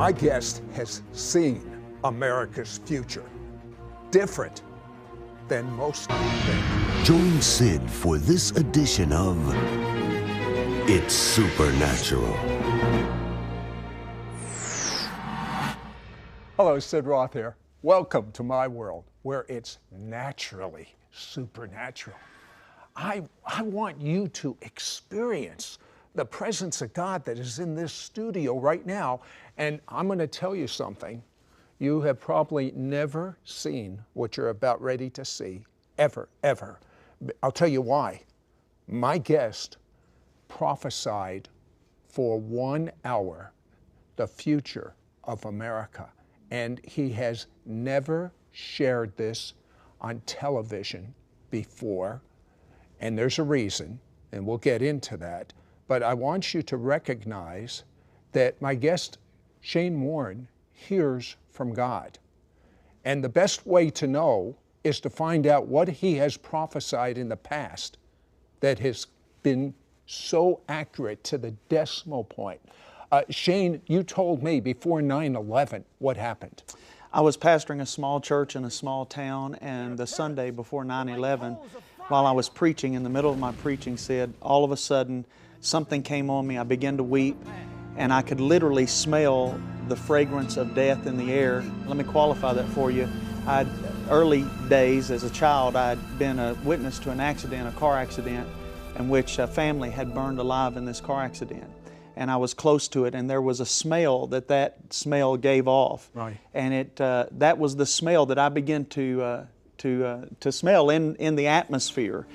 My guest has seen America's future, different than most think. Join Sid for this edition of It's Supernatural. Hello, Sid Roth here. Welcome to my world, where it's naturally supernatural. I want you to experience the presence of God that is in this studio right now. And I'm going to tell you something. You have probably never seen what you're about ready to see, ever, ever. I'll tell you why. My guest prophesied for 1 hour the future of America. And he has never shared this on television before. And there's a reason, and we'll get into that. But I want you to recognize that my guest, Shane Warren, hears from God. And the best way to know is to find out what he has prophesied in the past that has been so accurate to the decimal point. Shane, you told me before 9/11 what happened. I was pastoring a small church in a small town, and the Sunday before 9/11, while I was preaching, in the middle of my preaching, Sid, all of a sudden something came on me. I began to weep, and I could literally smell the fragrance of death in the air. Let me qualify that for you. Early days as a child, I'd been a witness to an accident, a car accident, in which a family had burned alive in this car accident. And I was close to it, and there was a smell that smell gave off. Right. And that was the smell that I began to smell in the atmosphere.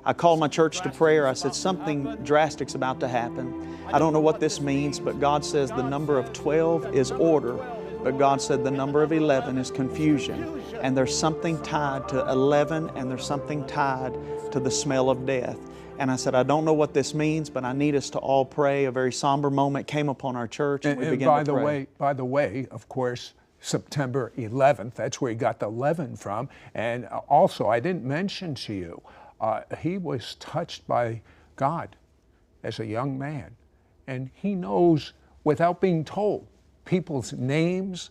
I called my church to prayer. I said, something drastic's about to happen. I don't know what this means, but God says the number of 12 is order, but God said the number of 11 is confusion. And there's something tied to 11, and there's something tied to the smell of death. And I said, I don't know what this means, but I need us to all pray. A very somber moment came upon our church, and we began to pray. By the way, of course, September 11th, that's where he got the 11 from. And also, I didn't mention to you, he was touched by God as a young man. And he knows, without being told, people's names,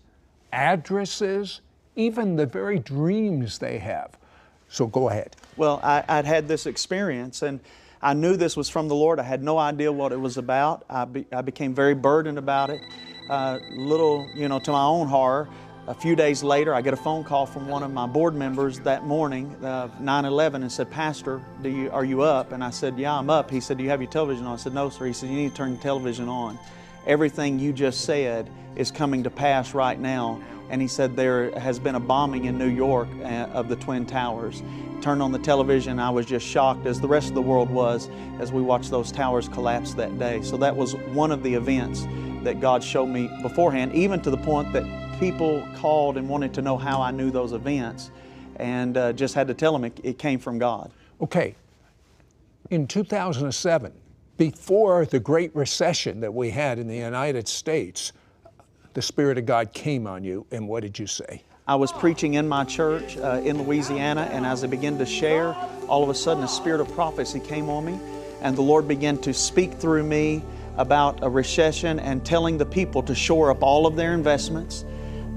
addresses, even the very dreams they have. So go ahead. Well, I'd had this experience, and I knew this was from the Lord. I had no idea what it was about. I became very burdened about it. To my own horror, a few days later, I get a phone call from one of my board members that morning, 9/11, and said, Pastor, are you up? And I said, yeah, I'm up. He said, do you have your television on? I said, no, sir. He said, you need to turn your television on. Everything you just said is coming to pass right now. And he said, there has been a bombing in New York of the Twin Towers. Turned on the television, I was just shocked, as the rest of the world was, as we watched those towers collapse that day. So that was one of the events that God showed me beforehand, even to the point that people called and wanted to know how I knew those events, and just had to tell them it came from God. Okay, in 2007, before the Great Recession that we had in the United States, the Spirit of God came on you, and what did you say? I was preaching in my church in Louisiana, and as I began to share, all of a sudden a spirit of prophecy came on me, and the Lord began to speak through me about a recession and telling the people to shore up all of their investments,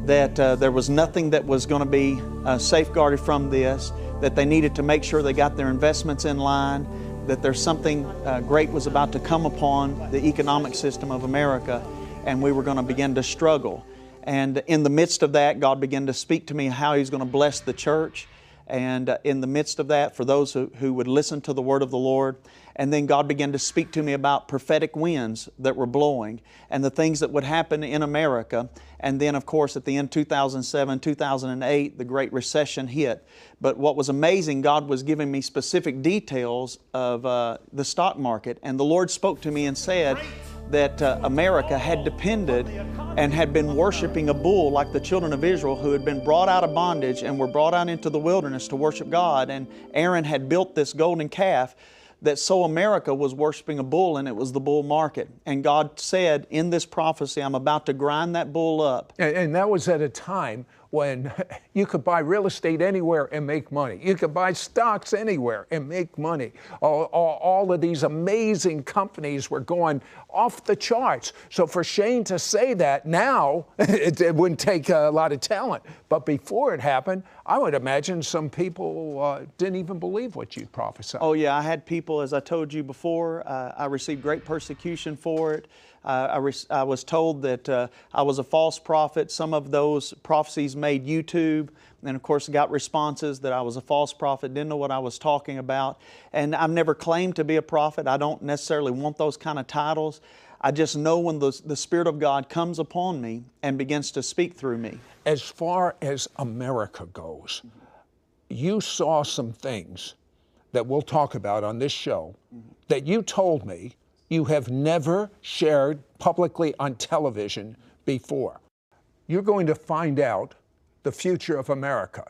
that there was nothing that was going to be safeguarded from this, that they needed to make sure they got their investments in line, that there's something great was about to come upon the economic system of America, and we were going to begin to struggle. And in the midst of that, God began to speak to me how He's going to bless the church. And in the midst of that, for those who would listen to the word of the Lord. And then God began to speak to me about prophetic winds that were blowing and the things that would happen in America. And then, of course, at the end of 2007, 2008, the Great Recession hit. But what was amazing, God was giving me specific details of the stock market. And the Lord spoke to me and said that America had depended and had been worshiping a bull like the children of Israel, who had been brought out of bondage and were brought out into the wilderness to worship God. And Aaron had built this golden calf, that so America was worshiping a bull, and it was the bull market. And God said in this prophecy, I'm about to grind that bull up. And that was at a time when you could buy real estate anywhere and make money. You could buy stocks anywhere and make money. All of these amazing companies were going off the charts. So for Shane to say that now, it wouldn't take a lot of talent. But before it happened, I would imagine some people didn't even believe what you prophesied. Oh yeah, I had people, as I told you before, I received great persecution for it. I was told that I was a false prophet. Some of those prophecies made YouTube, and of course got responses that I was a false prophet, didn't know what I was talking about. And I've never claimed to be a prophet. I don't necessarily want those kind of titles. I just know when the Spirit of God comes upon me and begins to speak through me. As far as America goes, you saw some things that we'll talk about on this show that you told me you have never shared publicly on television before. You're going to find out the future of America.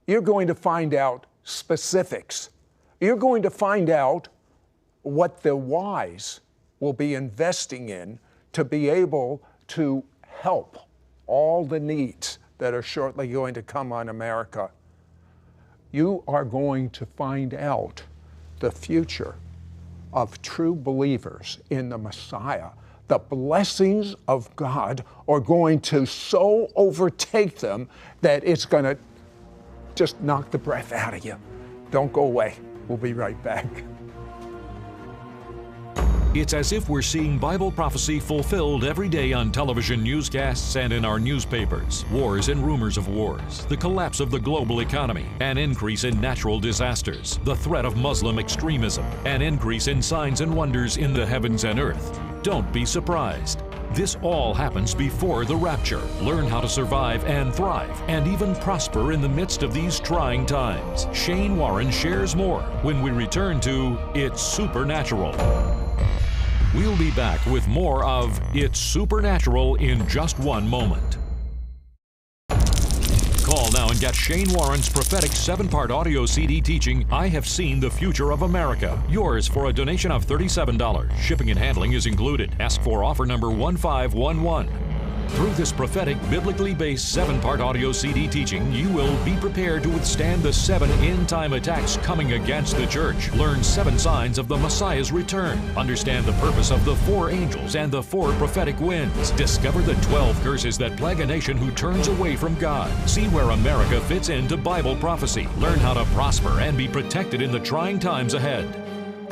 You're going to find out specifics. You're going to find out what the wise will be investing in to be able to help all the needs that are shortly going to come on America. You are going to find out the future of true believers in the Messiah. The blessings of God are going to so overtake them that it's going to just knock the breath out of you. Don't go away. We'll be right back. It's as if we're seeing Bible prophecy fulfilled every day on television newscasts and in our newspapers. Wars and rumors of wars, the collapse of the global economy, an increase in natural disasters, the threat of Muslim extremism, an increase in signs and wonders in the heavens and earth. Don't be surprised. This all happens before the rapture. Learn how to survive and thrive and even prosper in the midst of these trying times. Shane Warren shares more when we return to It's Supernatural. We'll be back with more of It's Supernatural in just one moment. Call now and get Shane Warren's prophetic 7-part audio CD teaching, I Have Seen the Future of America. Yours for a donation of $37. Shipping and handling is included. Ask for offer number 1511. Through this prophetic, biblically based 7-part audio CD teaching, you will be prepared to withstand the 7 end-time attacks coming against the church. Learn 7 signs of the Messiah's return. Understand the purpose of the 4 angels and the 4 prophetic winds. Discover the 12 curses that plague a nation who turns away from God. See where America fits into Bible prophecy. Learn how to prosper and be protected in the trying times ahead.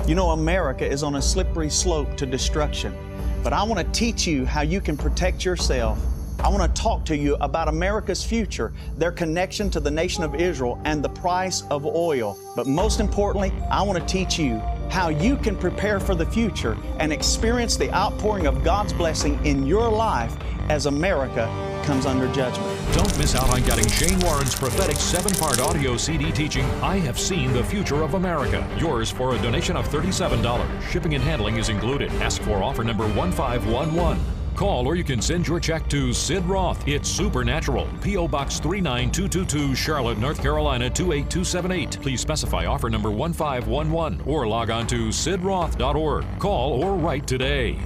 You know, America is on a slippery slope to destruction. But I want to teach you how you can protect yourself. I want to talk to you about America's future, their connection to the nation of Israel, and the price of oil. But most importantly, I want to teach you how you can prepare for the future and experience the outpouring of God's blessing in your life as America comes under judgment. Don't miss out on getting Shane Warren's prophetic 7-part audio CD teaching, I Have Seen the Future of America. Yours for a donation of $37. Shipping and handling is included. Ask for offer number 1511. Call or you can send your check to Sid Roth. It's Supernatural. P.O. Box 39222, Charlotte, North Carolina 28278. Please specify offer number 1511 or log on to sidroth.org. Call or write today.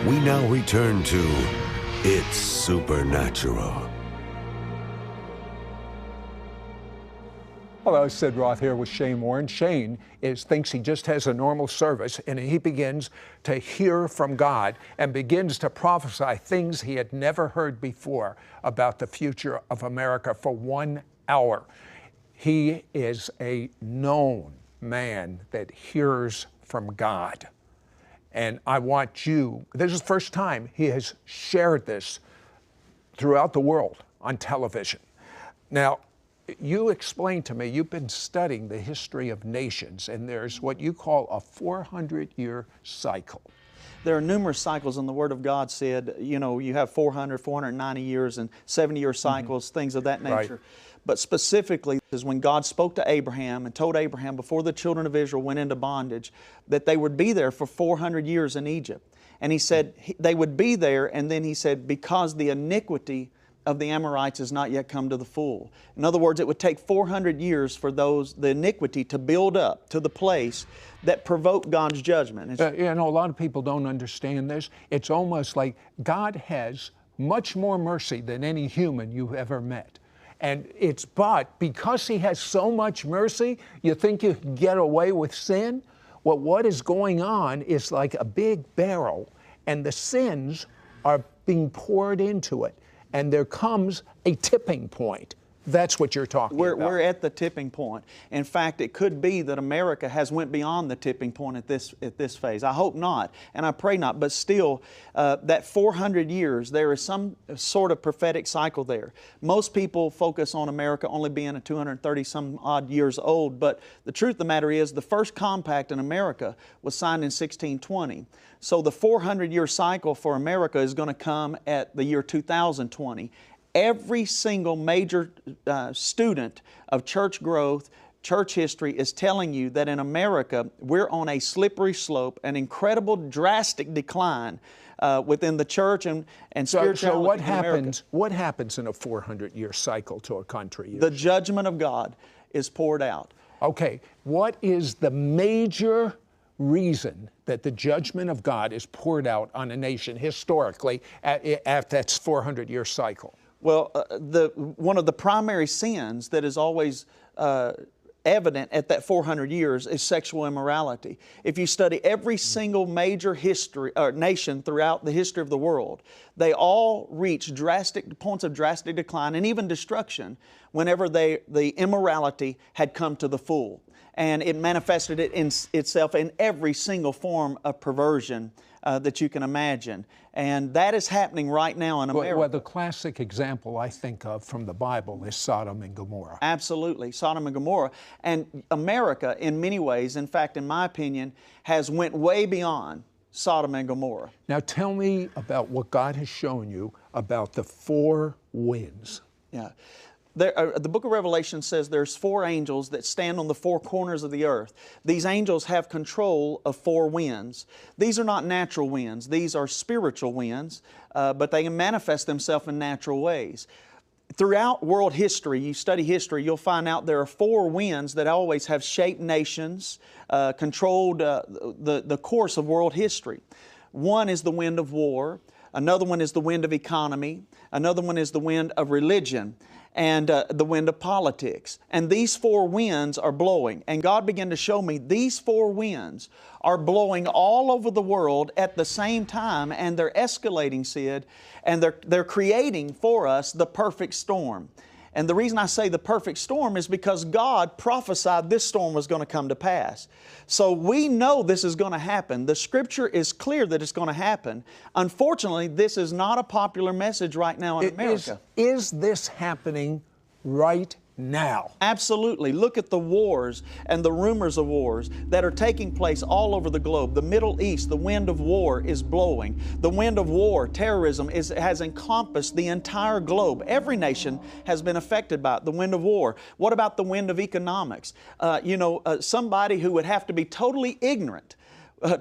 We now return to It's Supernatural. Hello, Sid Roth here with Shane Warren. Shane thinks he just has a normal service, and he begins to hear from God and begins to prophesy things he had never heard before about the future of America for 1 hour. He is a known man that hears from God. And I want you, this is the first time he has shared this throughout the world on television. Now, you explained to me, you've been studying the history of nations, and there's what you call a 400-year cycle. There are numerous cycles, and the Word of God said, you know, you have 400, 490 years and 70-year cycles, things of that nature. Right. But specifically, is when God spoke to Abraham and told Abraham before the children of Israel went into bondage that they would be there for 400 years in Egypt. And He said they would be there, and then He said, because the iniquity of the Amorites has not yet come to the full. In other words, it would take 400 years for the iniquity to build up to the place that provoked God's judgment. You know, a lot of people don't understand this. It's almost like God has much more mercy than any human you've ever met. And but because he has so much mercy, you think you can get away with sin? Well, what is going on is like a big barrel, and the sins are being poured into it. And there comes a tipping point. That's what you're talking about. We're at the tipping point. In fact, it could be that America has went beyond the tipping point at this phase. I hope not, and I pray not. But still, that 400 years, there is some sort of prophetic cycle there. Most people focus on America only being 230 some odd years old, but the truth of the matter is the first compact in America was signed in 1620. So the 400-year cycle for America is going to come at the year 2020. Every single major student of church growth, church history is telling you that in America, we're on a slippery slope, an incredible drastic decline within the church and spirituality. So what happens in a 400-year cycle to a country usually? The judgment of God is poured out. Okay, what is the major reason that the judgment of God is poured out on a nation historically at that 400-year cycle? Well, one of the primary sins that is always evident at that 400 years is sexual immorality. If you study every single major nation throughout the history of the world, they all reach drastic points of drastic decline and even destruction whenever the immorality had come to the full. And it manifested itself in every single form of perversion that you can imagine. And that is happening right now in America. Well, the classic example I think of from the Bible is Sodom and Gomorrah. Absolutely, Sodom and Gomorrah. And America, in many ways, in fact, in my opinion, has went way beyond Sodom and Gomorrah. Now tell me about what God has shown you about the four winds. Yeah. The book of Revelation says there's four angels that stand on the four corners of the earth. These angels have control of four winds. These are not natural winds. These are spiritual winds, but they can manifest themselves in natural ways. Throughout world history, you study history, you'll find out there are four winds that always have shaped nations, controlled the course of world history. One is the wind of war. Another one is the wind of economy. Another one is the wind of religion. And the wind of politics. And these four winds are blowing. And God began to show me these four winds are blowing all over the world at the same time, and they're escalating, Sid, and they're creating for us the perfect storm. And the reason I say the perfect storm is because God prophesied this storm was going to come to pass. So we know this is going to happen. The Scripture is clear that it's going to happen. Unfortunately, this is not a popular message right now in America. Is this happening right now? Absolutely. Look at the wars and the rumors of wars that are taking place all over the globe. The Middle East, the wind of war is blowing. The wind of war, terrorism, has encompassed the entire globe. Every nation has been affected by it, the wind of war. What about the wind of economics? Somebody who would have to be totally ignorant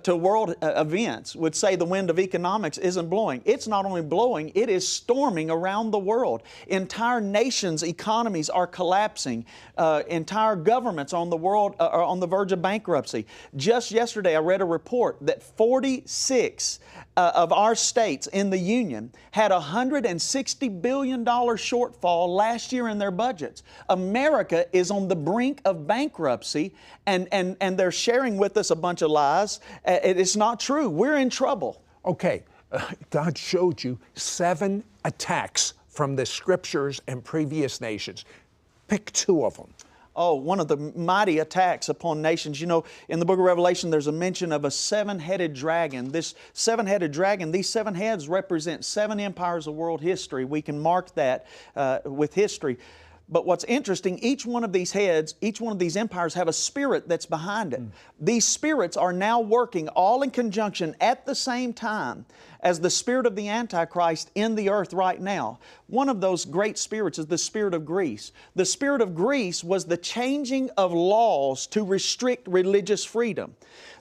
to world events would say the wind of economics isn't blowing. It's not only blowing, it is storming around the world. Entire nations' economies are collapsing. Entire governments on the world are on the verge of bankruptcy. Just yesterday I read a report that 46 of our states in the Union had a $160 billion shortfall last year in their budgets. America is on the brink of bankruptcy, and they're sharing with us a bunch of lies. It's not true. We're in trouble. Okay, God showed you 7 attacks from the Scriptures and previous nations. Pick 2 of them. Oh, one of the mighty attacks upon nations. You know, in the book of Revelation, there's a mention of a 7-headed dragon. This 7-headed dragon, these 7 heads represent 7 empires of world history. We can mark that with history. But what's interesting, each one of these heads, each one of these empires have a spirit that's behind it. These spirits are now working all in conjunction at the same time as the spirit of the Antichrist in the earth right now. One of those great spirits is the spirit of Greece. The spirit of Greece was the changing of laws to restrict religious freedom.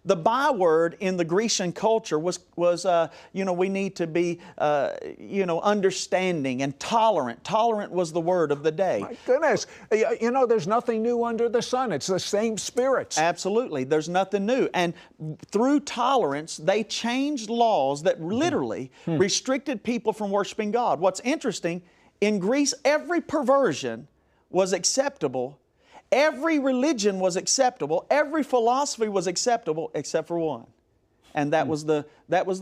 The byword in the Grecian culture was we need to be, understanding and tolerant. Tolerant was the word of the day. My goodness. There's nothing new under the sun. It's the same spirits. Absolutely. There's nothing new. And through tolerance, they changed laws that literally literally restricted people from worshiping God. What's interesting, in Greece, every perversion was acceptable. Every religion was acceptable. Every philosophy was acceptable except for one. And that was the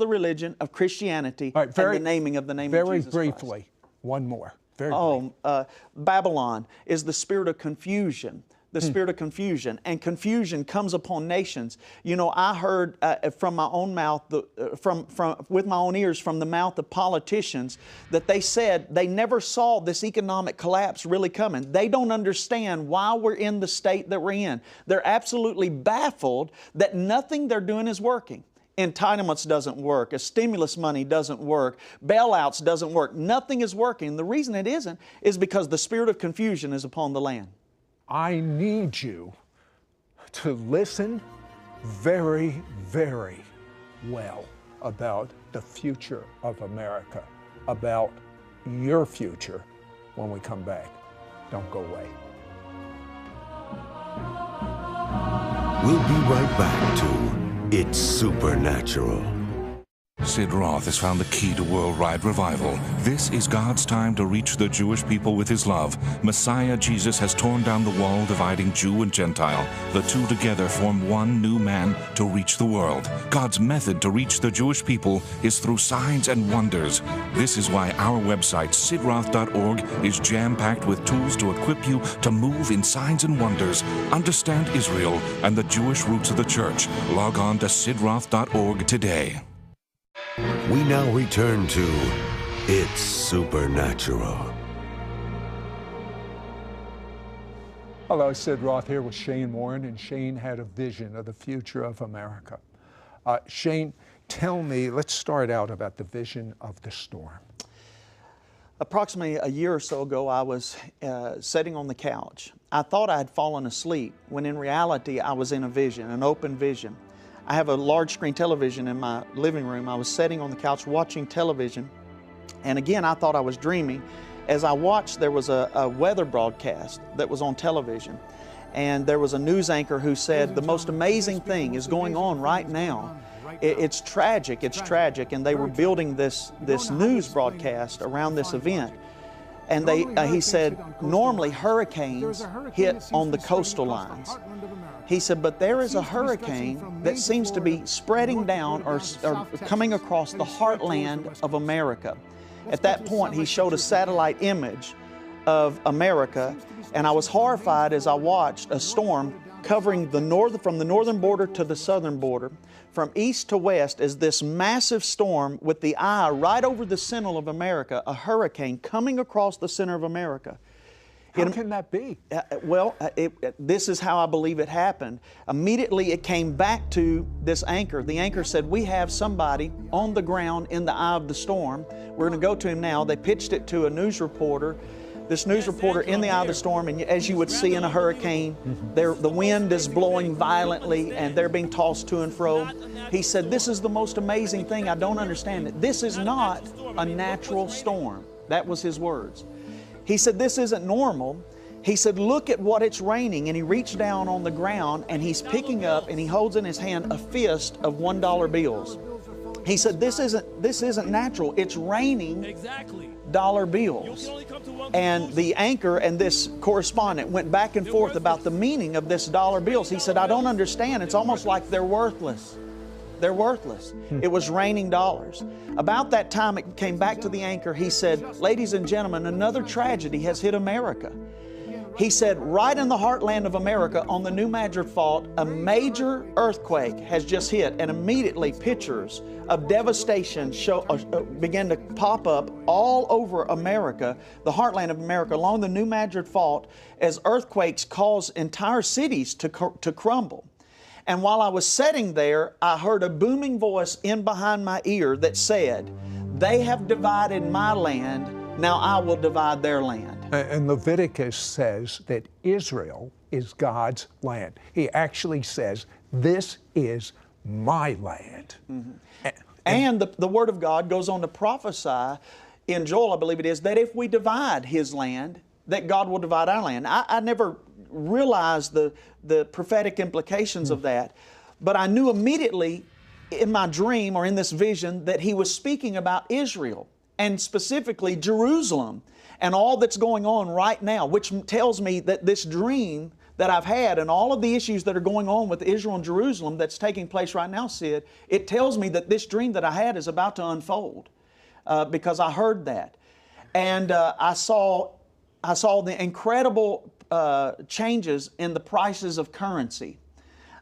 religion of Christianity, and the naming of the name of Jesus Very Christ. briefly, one more. Very briefly. Babylon is the spirit of confusion. The spirit of confusion, and confusion comes upon nations. You know, I heard from my own mouth, with my own ears, from the mouth of politicians, that they said they never saw this economic collapse really coming. They don't understand why we're in the state that we're in. They're absolutely baffled that nothing they're doing is working. Entitlements doesn't work. A stimulus money doesn't work. Bailouts doesn't work. Nothing is working. The reason it isn't is because the spirit of confusion is upon the land. I need you to listen very, very well about the future of America, about your future when we come back. Don't go away. We'll be right back to It's Supernatural. Sid Roth has found the key to worldwide revival. This is God's time to reach the Jewish people with His love. Messiah Jesus has torn down the wall dividing Jew and Gentile. The two together form one new man to reach the world. God's method to reach the Jewish people is through signs and wonders. This is why our website, sidroth.org, is jam-packed with tools to equip you to move in signs and wonders. Understand Israel and the Jewish roots of the church. Log on to sidroth.org today. We now return to It's Supernatural. Hello, Sid Roth here with Shane Warren, and Shane had a vision of the future of America. Shane, tell me, let's start out about the vision of the storm. Approximately a year or so ago, I was sitting on the couch. I thought I had fallen asleep, when in reality I was in a vision, an open vision. I have a large screen television in my living room. I was sitting on the couch watching television, and again I thought I was dreaming. As I watched, there was a weather broadcast that was on television, and there was a news anchor who said, the most amazing thing is going on right now. It's tragic, and they were building this news broadcast around this event. And he said, normally hurricanes hit on the coastal lines. He said, but there is a hurricane that seems to be spreading down or coming across the heartland of America. At that point, he showed a satellite image of America, and I was horrified as I watched a storm covering from the northern border to the southern border, from east to west, as this massive storm with the eye right over the center of America, a hurricane coming across the center of America. How can that be? This is how I believe it happened. Immediately it came back to this anchor. The anchor said, we have somebody on the ground in the eye of the storm. We're going to go to him now. They pitched it to a news reporter. This news reporter in the eye of the storm, and as you would see in a hurricane, the wind is blowing violently and they're being tossed to and fro. He said, this is the most amazing thing. I don't understand it. This is not a natural storm. That was his words. He said, this isn't normal. He said, look at what it's raining. And he reached down on the ground and he's picking up and he holds in his hand a fist of $1 bills. He said, this isn't natural. It's raining dollar bills. And the anchor and this correspondent went back and forth about the meaning of this dollar bills. He said, I don't understand. It's almost like they're worthless. They're worthless. It was raining dollars. About that time, it came back to the anchor. He said, ladies and gentlemen, another tragedy has hit America. He said, right in the heartland of America, on the New Madrid Fault, a major earthquake has just hit, and immediately pictures of devastation began to pop up all over America, the heartland of America, along the New Madrid Fault, as earthquakes cause entire cities to crumble. And while I was sitting there, I heard a booming voice in behind my ear that said, they have divided my land, now I will divide their land. And Leviticus says that Israel is God's land. He actually says, this is my land. Mm-hmm. And the Word of God goes on to prophesy in Joel, I believe it is, that if we divide His land, that God will divide our land. I never realized the prophetic implications of that, but I knew immediately in my dream or in this vision that he was speaking about Israel and specifically Jerusalem and all that's going on right now, which tells me that this dream that I've had and all of the issues that are going on with Israel and Jerusalem that's taking place right now, Sid, it tells me that this dream that I had is about to unfold because I heard that. And I saw the incredible changes in the prices of currency.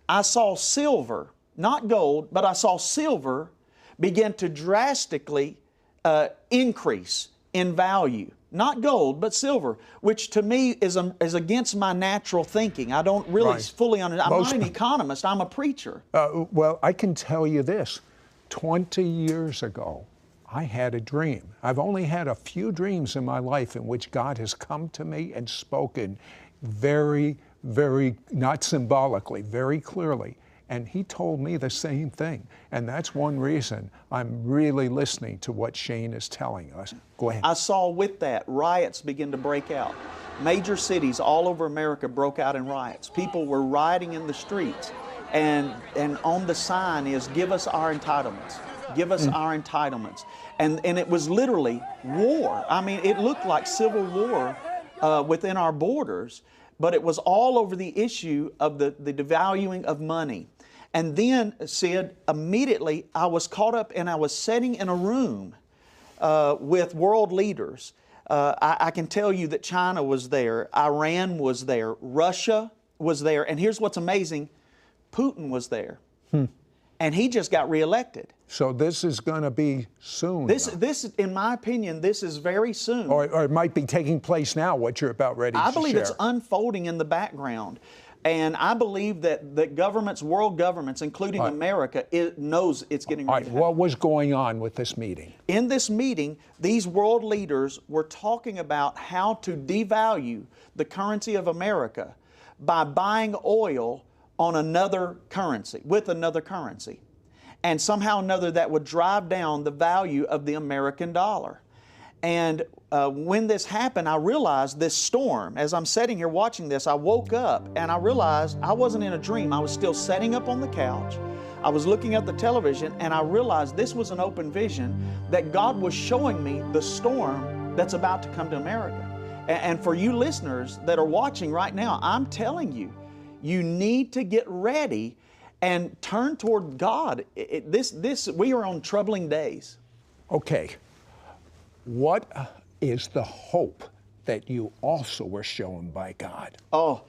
I saw silver, not gold, but I saw silver begin to drastically increase in value. Not gold, but silver, which to me is against my natural thinking. I don't really fully understand. I'm not an economist, I'm a preacher. Well, I can tell you this. 20 years ago, I had a dream. I've only had a few dreams in my life in which God has come to me and spoken very, very, not symbolically, very clearly. And he told me the same thing. And that's one reason I'm really listening to what Shane is telling us. Go ahead. I saw with that riots begin to break out. Major cities all over America broke out in riots. People were rioting in the streets. And on the sign is, give us our entitlements. Give us our entitlements. And it was literally war. I mean, it looked like civil war within our borders, but it was all over the issue of the devaluing of money. And then, Sid, immediately I was caught up and I was sitting in a room with world leaders. I can tell you that China was there, Iran was there, Russia was there, and here's what's amazing, Putin was there. And he just got reelected. So this is going to be soon. This, in my opinion, this is very soon. Or it might be taking place now, what you're about ready to share. I believe it's unfolding in the background. And I believe that governments, world governments, including America, knows it's getting ready to happen. What was going on with this meeting? In this meeting, these world leaders were talking about how to devalue the currency of America by buying oil on another currency, with another currency. And somehow or another that would drive down the value of the American dollar. And when this happened, I realized this storm. As I'm sitting here watching this, I woke up and I realized I wasn't in a dream. I was still sitting up on the couch. I was looking at the television and I realized this was an open vision that God was showing me the storm that's about to come to America. And for you listeners that are watching right now, I'm telling you, you need to get ready and turn toward God. We are on troubling days. Okay. What is the hope that you also were shown by God? Oh,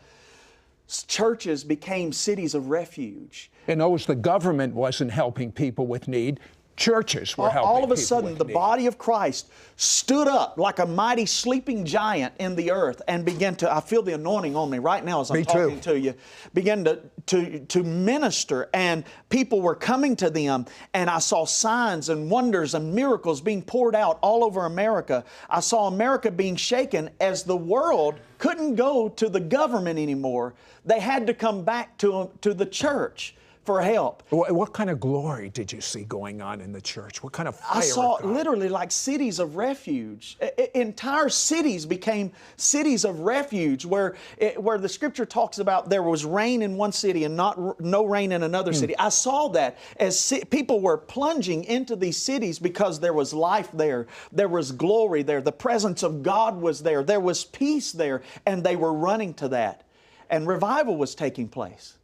churches became cities of refuge. In other words, the government wasn't helping people with need. Churches were helping people all of a sudden, the body of Christ stood up like a mighty sleeping giant in the earth and began to, I feel the anointing on me right now as I'm talking to you, began to minister, and people were coming to them, and I saw signs and wonders and miracles being poured out all over America. I saw America being shaken as the world couldn't go to the government anymore. They had to come back to the church for help. What kind of glory did you see going on in the church? What kind of fire? I saw literally like cities of refuge. Entire cities became cities of refuge where the scripture talks about there was rain in one city and no rain in another city. I saw that as people were plunging into these cities because there was life there. There was glory there. The presence of God was there. There was peace there, and they were running to that. And revival was taking place.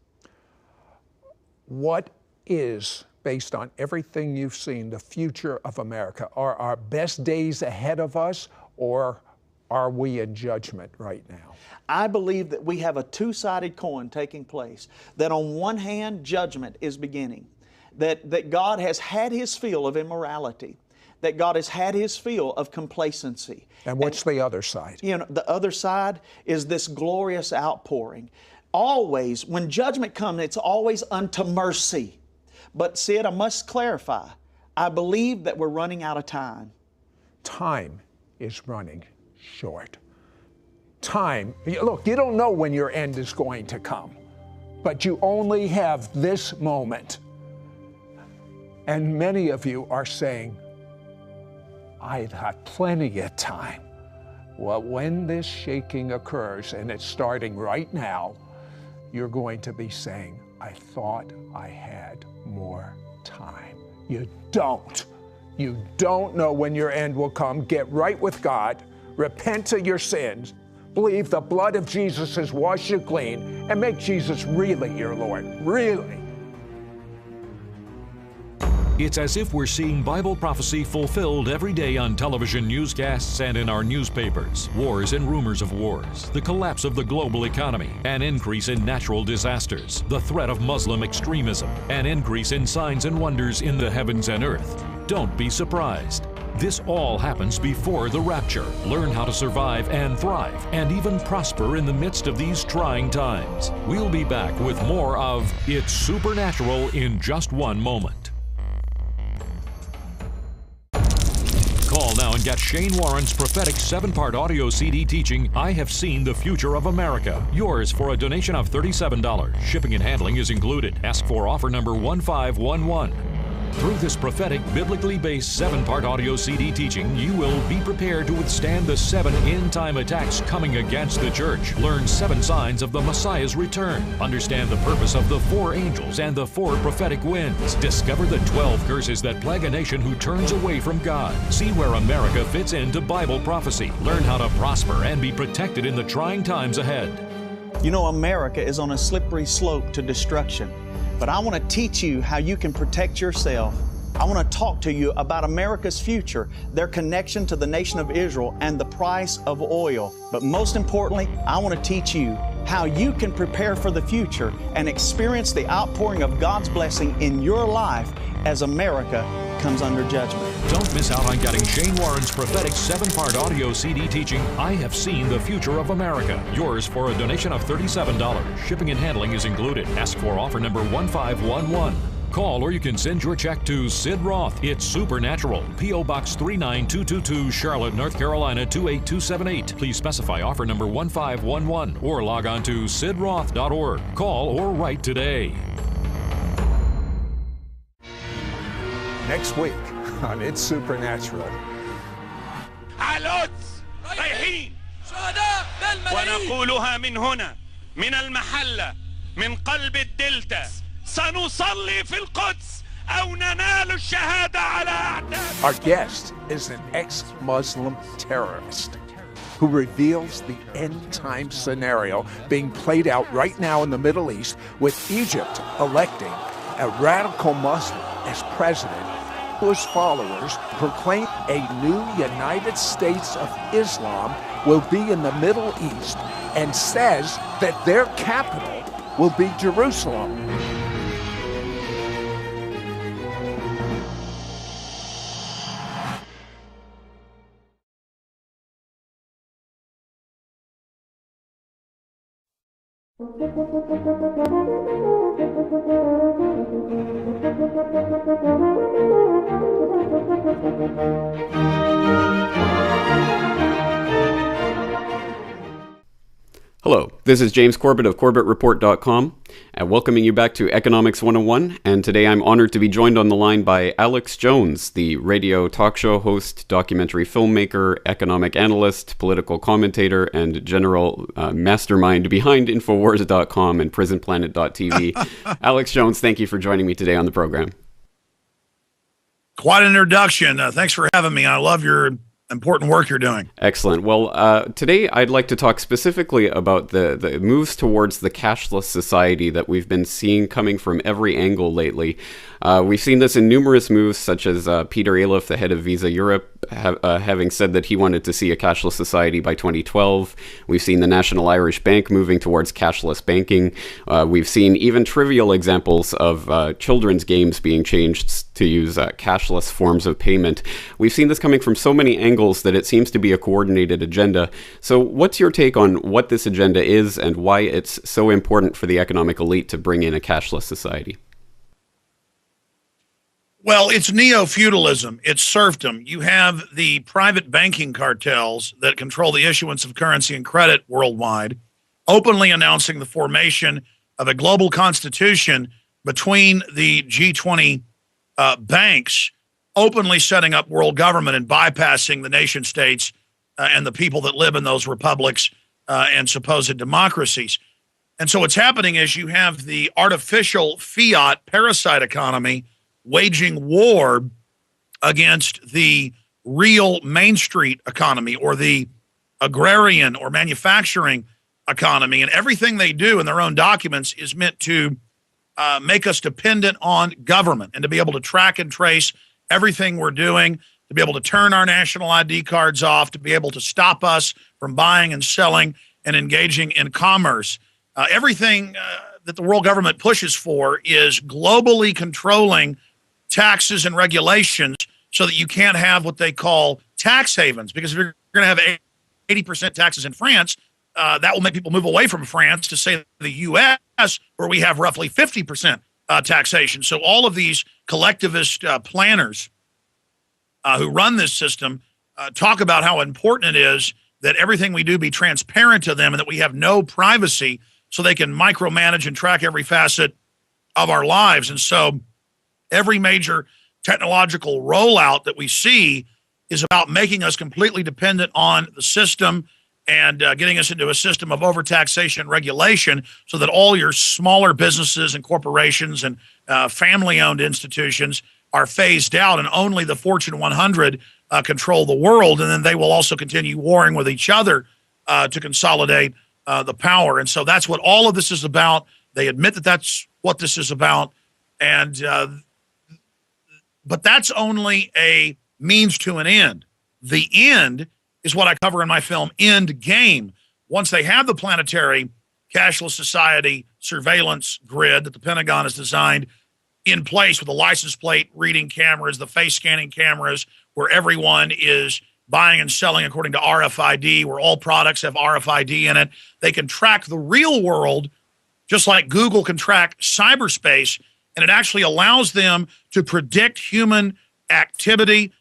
What is, based on everything you've seen, the future of America? Are our best days ahead of us, or are we in judgment right now? I believe that we have a two-sided coin taking place. That on one hand, judgment is beginning. That God has had His fill of immorality. That God has had His fill of complacency. And what's the other side? You know, the other side is this glorious outpouring. Always, when judgment comes, it's always unto mercy. But Sid, I must clarify, I believe that we're running out of time. Time is running short. Time, look, you don't know when your end is going to come, but you only have this moment. And many of you are saying, I've got plenty of time. Well, when this shaking occurs, and it's starting right now, you're going to be saying, I thought I had more time. You don't. You don't know when your end will come. Get right with God. Repent of your sins. Believe the blood of Jesus has washed you clean, and make Jesus really your Lord. Really. It's as if we're seeing Bible prophecy fulfilled every day on television newscasts and in our newspapers. Wars and rumors of wars, the collapse of the global economy, an increase in natural disasters, the threat of Muslim extremism, an increase in signs and wonders in the heavens and earth. Don't be surprised. This all happens before the rapture. Learn how to survive and thrive and even prosper in the midst of these trying times. We'll be back with more of It's Supernatural in just one moment. Call now and get Shane Warren's prophetic 7-part audio CD teaching, I Have Seen the Future of America. Yours for a donation of $37. Shipping and handling is included. Ask for offer number 1511. Through this prophetic, biblically based 7-part audio CD teaching, you will be prepared to withstand the 7 end-time attacks coming against the church. Learn 7 signs of the Messiah's return. Understand the purpose of the 4 angels and the 4 prophetic winds. Discover the 12 curses that plague a nation who turns away from God. See where America fits into Bible prophecy. Learn how to prosper and be protected in the trying times ahead. You know, America is on a slippery slope to destruction. But I want to teach you how you can protect yourself. I want to talk to you about America's future, their connection to the nation of Israel, and the price of oil. But most importantly, I want to teach you how you can prepare for the future and experience the outpouring of God's blessing in your life as America comes under judgment. Don't miss out on getting Shane Warren's prophetic 7-part audio CD teaching, I Have Seen the Future of America. Yours for a donation of $37. Shipping and handling is included. Ask for offer number 1511. Call or you can send your check to Sid Roth. It's Supernatural. P.O. Box 39222, Charlotte, North Carolina 28278. Please specify offer number 1511 or log on to sidroth.org. Call or write today. Next week on It's Supernatural. على رايحين ونقولها من هنا من المحلة من قلب الدلتا سنصلي في القدس أو ننال الشهادة على أعداء. Our guest is an ex-Muslim terrorist who reveals the end-time scenario being played out right now in the Middle East, with Egypt electing a radical Muslim as president, whose followers proclaim a new United States of Islam will be in the Middle East, and says that their capital will be Jerusalem. Hello, this is James Corbett of CorbettReport.com, welcoming you back to Economics 101, and today I'm honored to be joined on the line by Alex Jones, the radio talk show host, documentary filmmaker, economic analyst, political commentator, and general mastermind behind Infowars.com and PrisonPlanet.tv. Alex Jones, thank you for joining me today on the program. Quite an introduction. Thanks for having me. I love your important work you're doing. Excellent. Well, today I'd like to talk specifically about the moves towards the cashless society that we've been seeing coming from every angle lately. We've seen this in numerous moves, such as Peter Aliff, the head of Visa Europe, having said that he wanted to see a cashless society by 2012. We've seen the National Irish Bank moving towards cashless banking. We've seen even trivial examples of children's games being changed to use cashless forms of payment. We've seen this coming from so many angles that it seems to be a coordinated agenda. So what's your take on what this agenda is and why it's so important for the economic elite to bring in a cashless society? Well, it's neo-feudalism. It's serfdom. You have the private banking cartels that control the issuance of currency and credit worldwide, openly announcing the formation of a global constitution between the G20 banks, openly setting up world government and bypassing the nation states and the people that live in those republics and supposed democracies. And so what's happening is you have the artificial fiat parasite economy waging war against the real Main Street economy or the agrarian or manufacturing economy. And everything they do in their own documents is meant to make us dependent on government and to be able to track and trace everything we're doing, to be able to turn our national ID cards off, to be able to stop us from buying and selling and engaging in commerce. Everything that the world government pushes for is globally controlling taxes and regulations so that you can't have what they call tax havens. Because if you're going to have 80% taxes in France, that will make people move away from France to, say, the U.S., where we have roughly 50% taxation. So all of these collectivist planners who run this system talk about how important it is that everything we do be transparent to them and that we have no privacy so they can micromanage and track every facet of our lives. And so every major technological rollout that we see is about making us completely dependent on the system and getting us into a system of overtaxation and regulation so that all your smaller businesses and corporations and family-owned institutions are phased out and only the Fortune 100 control the world. And then they will also continue warring with each other to consolidate the power. And so that's what all of this is about. They admit that that's what this is about. And but that's only a means to an end. The end is what I cover in my film, End Game. Once they have the planetary cashless society surveillance grid that the Pentagon has designed in place with the license plate reading cameras, the face scanning cameras, where everyone is buying and selling according to RFID, where all products have RFID in it, they can track the real world just like Google can track cyberspace, and it actually allows them to predict human activity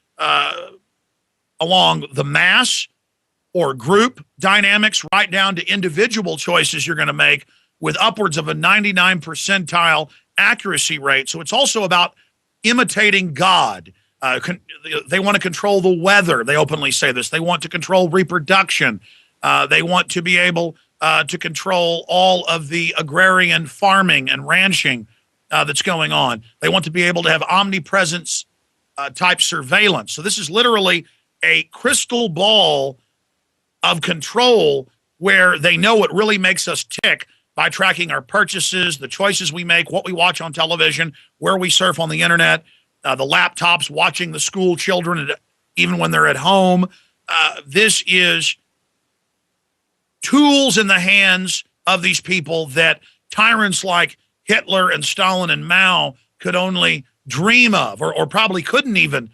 along the mass or group dynamics right down to individual choices you're going to make with upwards of a 99 percentile accuracy rate. So it's also about imitating God. They want to control the weather. They openly say this. They want to control reproduction. They want to be able to control all of the agrarian farming and ranching that's going on. They want to be able to have omnipresence type surveillance. So this is literally a crystal ball of control where they know what really makes us tick by tracking our purchases, the choices we make, what we watch on television, where we surf on the internet, the laptops, watching the school children, even when they're at home. This is tools in the hands of these people that tyrants like Hitler and Stalin and Mao could only dream of, or probably couldn't even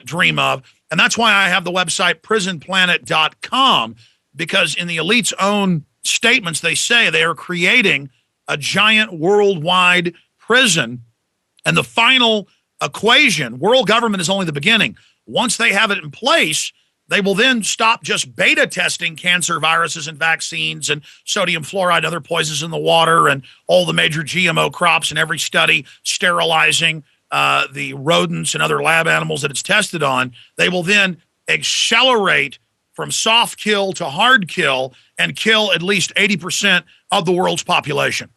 dream of. And that's why I have the website prisonplanet.com, because in the elite's own statements, they say they are creating a giant worldwide prison. And the final equation, world government is only the beginning. Once they have it in place, they will then stop just beta testing cancer viruses and vaccines and sodium fluoride and other poisons in the water and all the major GMO crops and every study sterilizing the rodents and other lab animals that it's tested on. They will then accelerate from soft kill to hard kill and kill at least 80% of the world's population.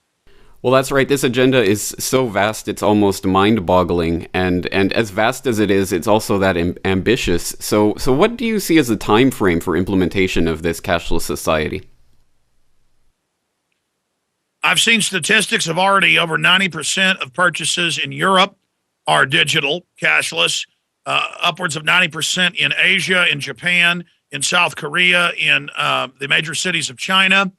Well, that's right. This agenda is so vast, it's almost mind-boggling. And as vast as it is, it's also that ambitious. So what do you see as the time frame for implementation of this cashless society? I've seen statistics of already over 90% of purchases in Europe are digital, cashless, upwards of 90% in Asia, in Japan, in South Korea, in the major cities of China.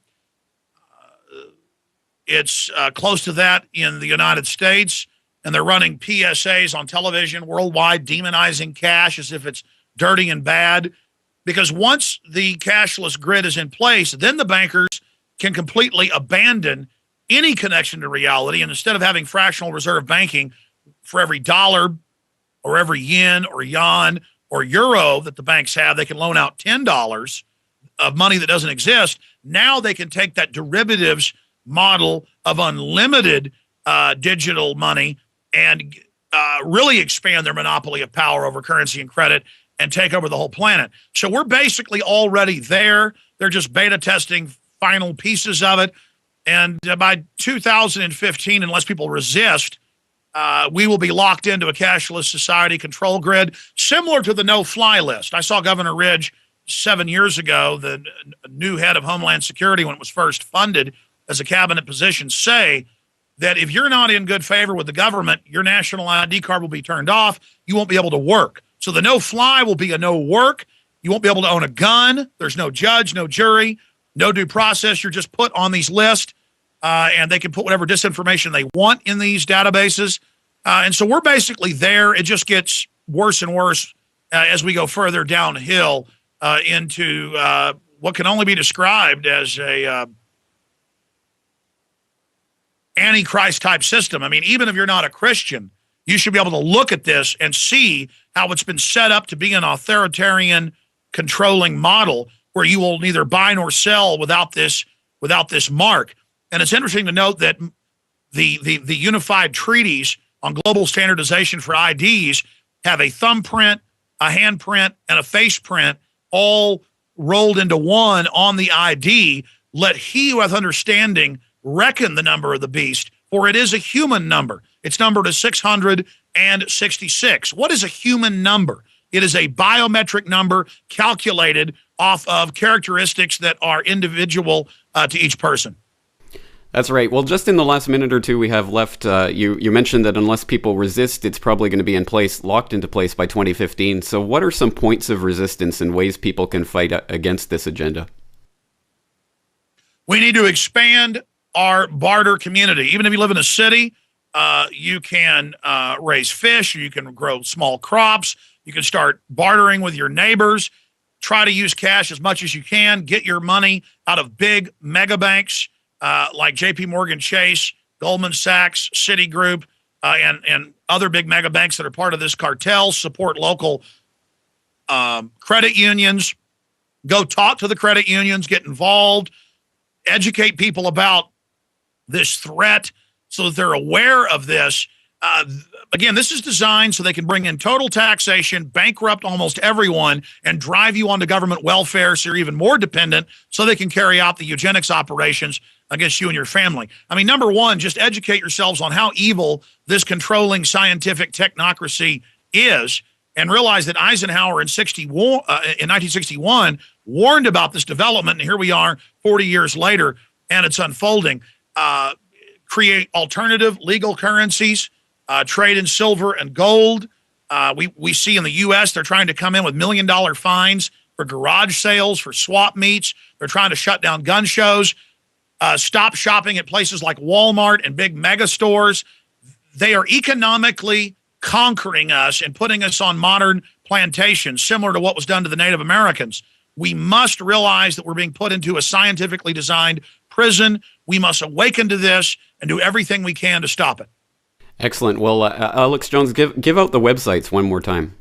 It's close to that in the United States, and they're running PSAs on television worldwide, demonizing cash as if it's dirty and bad. Because once the cashless grid is in place, then the bankers can completely abandon any connection to reality. And instead of having fractional reserve banking for every dollar or every yen or yuan or euro that the banks have, they can loan out $10 of money that doesn't exist. Now they can take that derivatives model of unlimited digital money and really expand their monopoly of power over currency and credit and take over the whole planet. So we're basically already there. They're just beta testing final pieces of it. And by 2015, unless people resist, we will be locked into a cashless society control grid, similar to the no-fly list. I saw Governor Ridge 7 years ago, the new head of Homeland Security, when it was first funded as a cabinet position, say that if you're not in good favor with the government, your national ID card will be turned off. You won't be able to work. So the no-fly will be a no-work. You won't be able to own a gun. There's no judge, no jury, no due process. You're just put on these lists, and they can put whatever disinformation they want in these databases. And so we're basically there. It just gets worse and worse as we go further downhill into what can only be described as a Antichrist-type system. I mean, even if you're not a Christian, you should be able to look at this and see how it's been set up to be an authoritarian, controlling model where you will neither buy nor sell without this mark. And it's interesting to note that the unified treaties on global standardization for IDs have a thumbprint, a handprint, and a face print all rolled into one on the ID. Let he who hath understanding reckon the number of the beast, for it is a human number. It's numbered as 666. What is a human number? It is a biometric number calculated off of characteristics that are individual to each person. That's right. Well, just in the last minute or two we have left, you mentioned that unless people resist, it's probably going to be locked into place by 2015. So what are some points of resistance and ways people can fight against this agenda? We need to expand our barter community. Even if you live in a city, you can raise fish, you can grow small crops, you can start bartering with your neighbors, try to use cash as much as you can, get your money out of big mega banks like JP Morgan Chase, Goldman Sachs, Citigroup, and other big mega banks that are part of this cartel. Support local credit unions. Go talk to the credit unions, get involved, educate people about this threat so that they're aware of this. Again, this is designed so they can bring in total taxation, bankrupt almost everyone, and drive you onto government welfare so you're even more dependent so they can carry out the eugenics operations against you and your family. I mean, number one, just educate yourselves on how evil this controlling scientific technocracy is, and realize that Eisenhower in 1961 warned about this development, and here we are 40 years later, and it's unfolding. Create alternative legal currencies, trade in silver and gold. We see in the U.S. they're trying to come in with $1 million fines for garage sales, for swap meets. They're trying to shut down gun shows, stop shopping at places like Walmart and big mega stores. They are economically conquering us and putting us on modern plantations, similar to what was done to the Native Americans. We must realize that we're being put into a scientifically designed prison. We must awaken to this and do everything we can to stop it. Excellent. Well, Alex Jones, give out the websites one more time.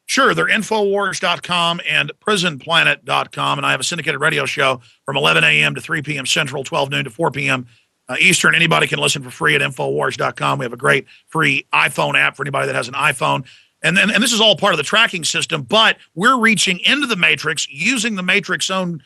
Sure. They're Infowars.com and PrisonPlanet.com. And I have a syndicated radio show from 11 a.m. to 3 p.m. Central, 12 noon to 4 p.m. Eastern. Anybody can listen for free at Infowars.com. We have a great free iPhone app for anybody that has an iPhone. And this is all part of the tracking system, but we're reaching into the matrix, using the matrix own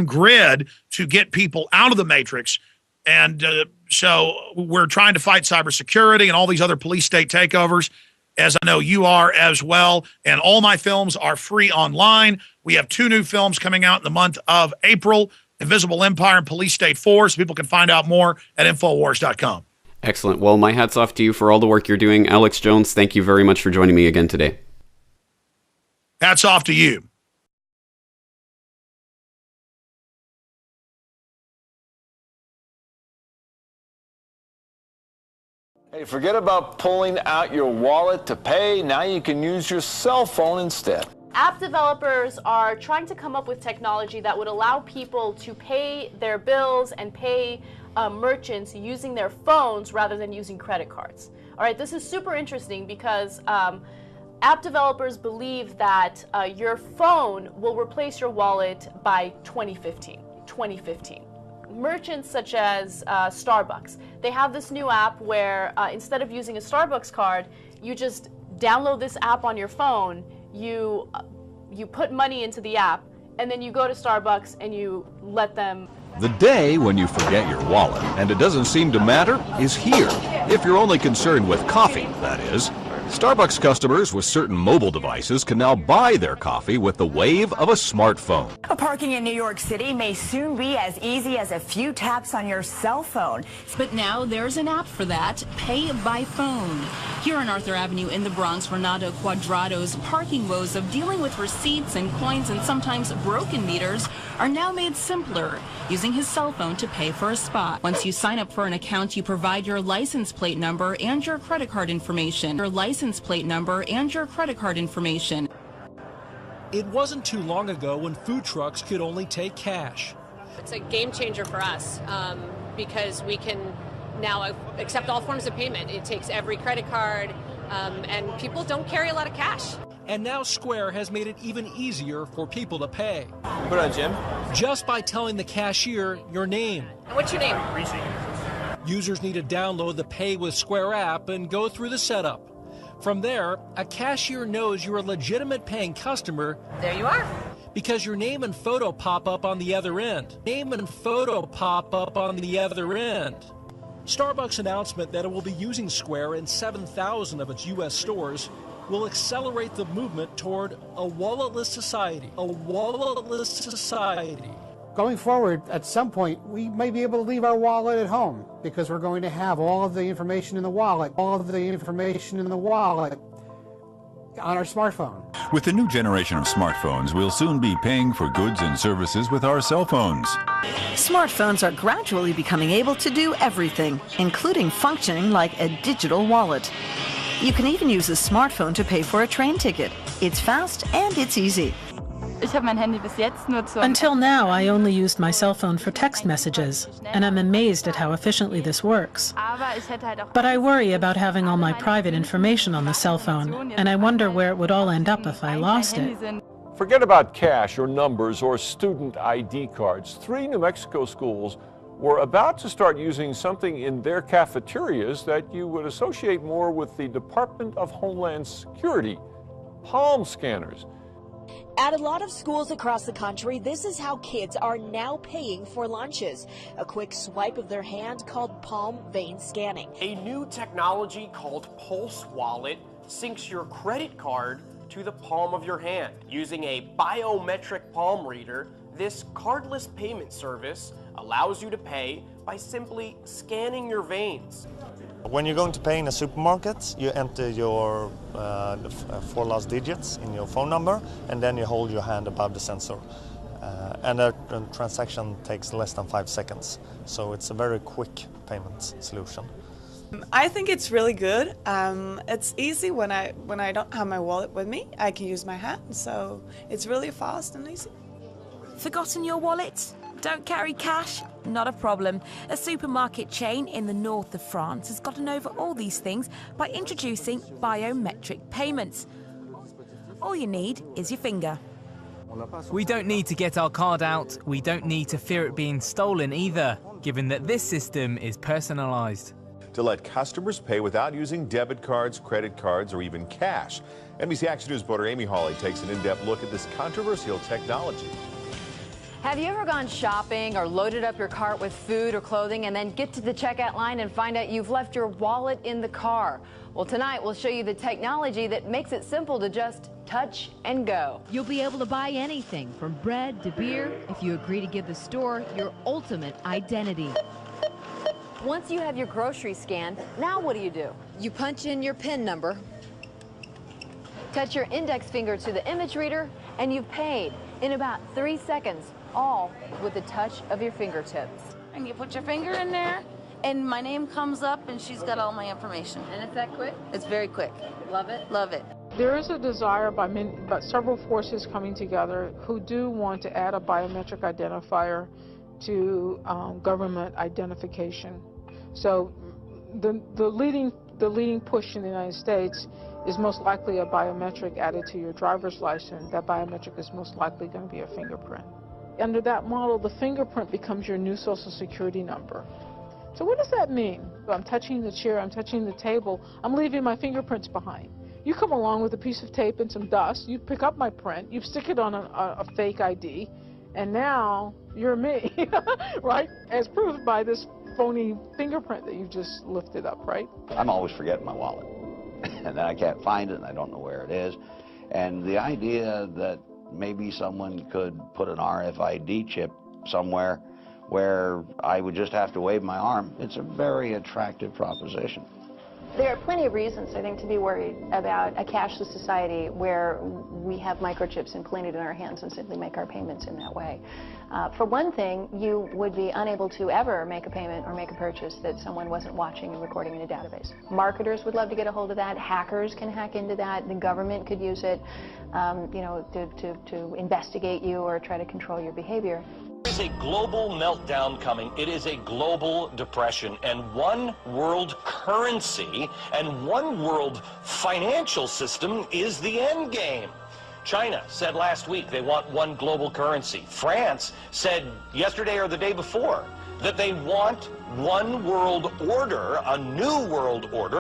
grid to get people out of the matrix. And so we're trying to fight cybersecurity and all these other police state takeovers, as I know you are as well. And all my films are free online. We have 2 new films coming out in the month of April, Invisible Empire and Police State 4, so people can find out more at Infowars.com. Excellent. Well, my hat's off to you for all the work you're doing. Alex Jones, thank you very much for joining me again today. Hats off to you. Hey, forget about pulling out your wallet to pay. Now you can use your cell phone instead. App developers are trying to come up with technology that would allow people to pay their bills and pay merchants using their phones rather than using credit cards. All right, this is super interesting because app developers believe that your phone will replace your wallet by 2015. Merchants such as Starbucks, they have this new app where instead of using a Starbucks card, you just download this app on your phone, you put money into the app, and then you go to Starbucks and you let them. The day when you forget your wallet and it doesn't seem to matter is here. If you're only concerned with coffee, that is. Starbucks customers with certain mobile devices can now buy their coffee with the wave of a smartphone. Parking in New York City may soon be as easy as a few taps on your cell phone. But now there's an app for that, Pay by Phone. Here on Arthur Avenue in the Bronx, Renato Cuadrado's parking woes of dealing with receipts and coins and sometimes broken meters are now made simpler, using his cell phone to pay for a spot. Once you sign up for an account, you provide your license plate number and your credit card information. Your license plate number and your credit card information. It wasn't too long ago when food trucks could only take cash. It's a game changer for us because we can now accept all forms of payment. It takes every credit card, and people don't carry a lot of cash. And now Square has made it even easier for people to pay. Put on, Jim. Just by telling the cashier your name. And what's your name? Users need to download the Pay with Square app and go through the setup. From there, a cashier knows you're a legitimate paying customer. There you are. Because your name and photo pop up on the other end. Name and photo pop up on the other end. Starbucks' announcement that it will be using Square in 7,000 of its U.S. stores will accelerate the movement toward a walletless society. A walletless society. Going forward, at some point, we may be able to leave our wallet at home because we're going to have all of the information in the wallet, on our smartphone. With the new generation of smartphones, we'll soon be paying for goods and services with our cell phones. Smartphones are gradually becoming able to do everything, including functioning like a digital wallet. You can even use a smartphone to pay for a train ticket. It's fast and it's easy. Until now, I only used my cell phone for text messages, and I'm amazed at how efficiently this works. But I worry about having all my private information on the cell phone, and I wonder where it would all end up if I lost it. Forget about cash or numbers or student ID cards. 3 New Mexico schools were about to start using something in their cafeterias that you would associate more with the Department of Homeland Security, palm scanners. At a lot of schools across the country, this is how kids are now paying for lunches. A quick swipe of their hand called palm vein scanning. A new technology called Pulse Wallet syncs your credit card to the palm of your hand. Using a biometric palm reader, this cardless payment service allows you to pay by simply scanning your veins. When you're going to pay in a supermarket, you enter your 4 last digits in your phone number, and then you hold your hand above the sensor. And a transaction takes less than 5 seconds. So it's a very quick payment solution. I think it's really good. It's easy when I don't have my wallet with me. I can use my hand, so it's really fast and easy. Forgotten your wallet? Don't carry cash? Not a problem. A supermarket chain in the north of France has gotten over all these things by introducing biometric payments. All you need is your finger. We don't need to get our card out. We don't need to fear it being stolen either, given that this system is personalized. To let customers pay without using debit cards, credit cards, or even cash. NBC Action News reporter Amy Hawley takes an in-depth look at this controversial technology. Have you ever gone shopping or loaded up your cart with food or clothing and then get to the checkout line and find out you've left your wallet in the car? Well, tonight we'll show you the technology that makes it simple to just touch and go. You'll be able to buy anything from bread to beer if you agree to give the store your ultimate identity. Once you have your groceries scanned, now what do? You punch in your PIN number, touch your index finger to the image reader, and you've paid in about 3 seconds, all with the touch of your fingertips. And you put your finger in there, and my name comes up, and she's got all my information. And it's that quick? It's very quick. Love it? Love it. There is a desire by several forces coming together who do want to add a biometric identifier to government identification. So the leading push in the United States is most likely a biometric added to your driver's license. That biometric is most likely going to be a fingerprint. Under that model, the fingerprint becomes your new Social Security number. So what does that mean? I'm touching the chair, I'm touching the table, I'm leaving my fingerprints behind. You come along with a piece of tape and some dust, you pick up my print, you stick it on a fake ID, and now you're me, right? As proved by this phony fingerprint that you just lifted up, right? I'm always forgetting my wallet. And then I can't find it, and I don't know where it is. And the idea that maybe someone could put an RFID chip somewhere where I would just have to wave my arm, it's a very attractive proposition. There are plenty of reasons, I think, to be worried about a cashless society where we have microchips implanted in our hands and simply make our payments in that way. For one thing, you would be unable to ever make a payment or make a purchase that someone wasn't watching and recording in a database. Marketers would love to get a hold of that. Hackers can hack into that. The government could use it, you know, to investigate you or try to control your behavior. There is a global meltdown coming. It is a global depression, and one world currency and one world financial system is the end game. China said last week they want one global currency. France said yesterday or the day before that they want one world order, a new world order.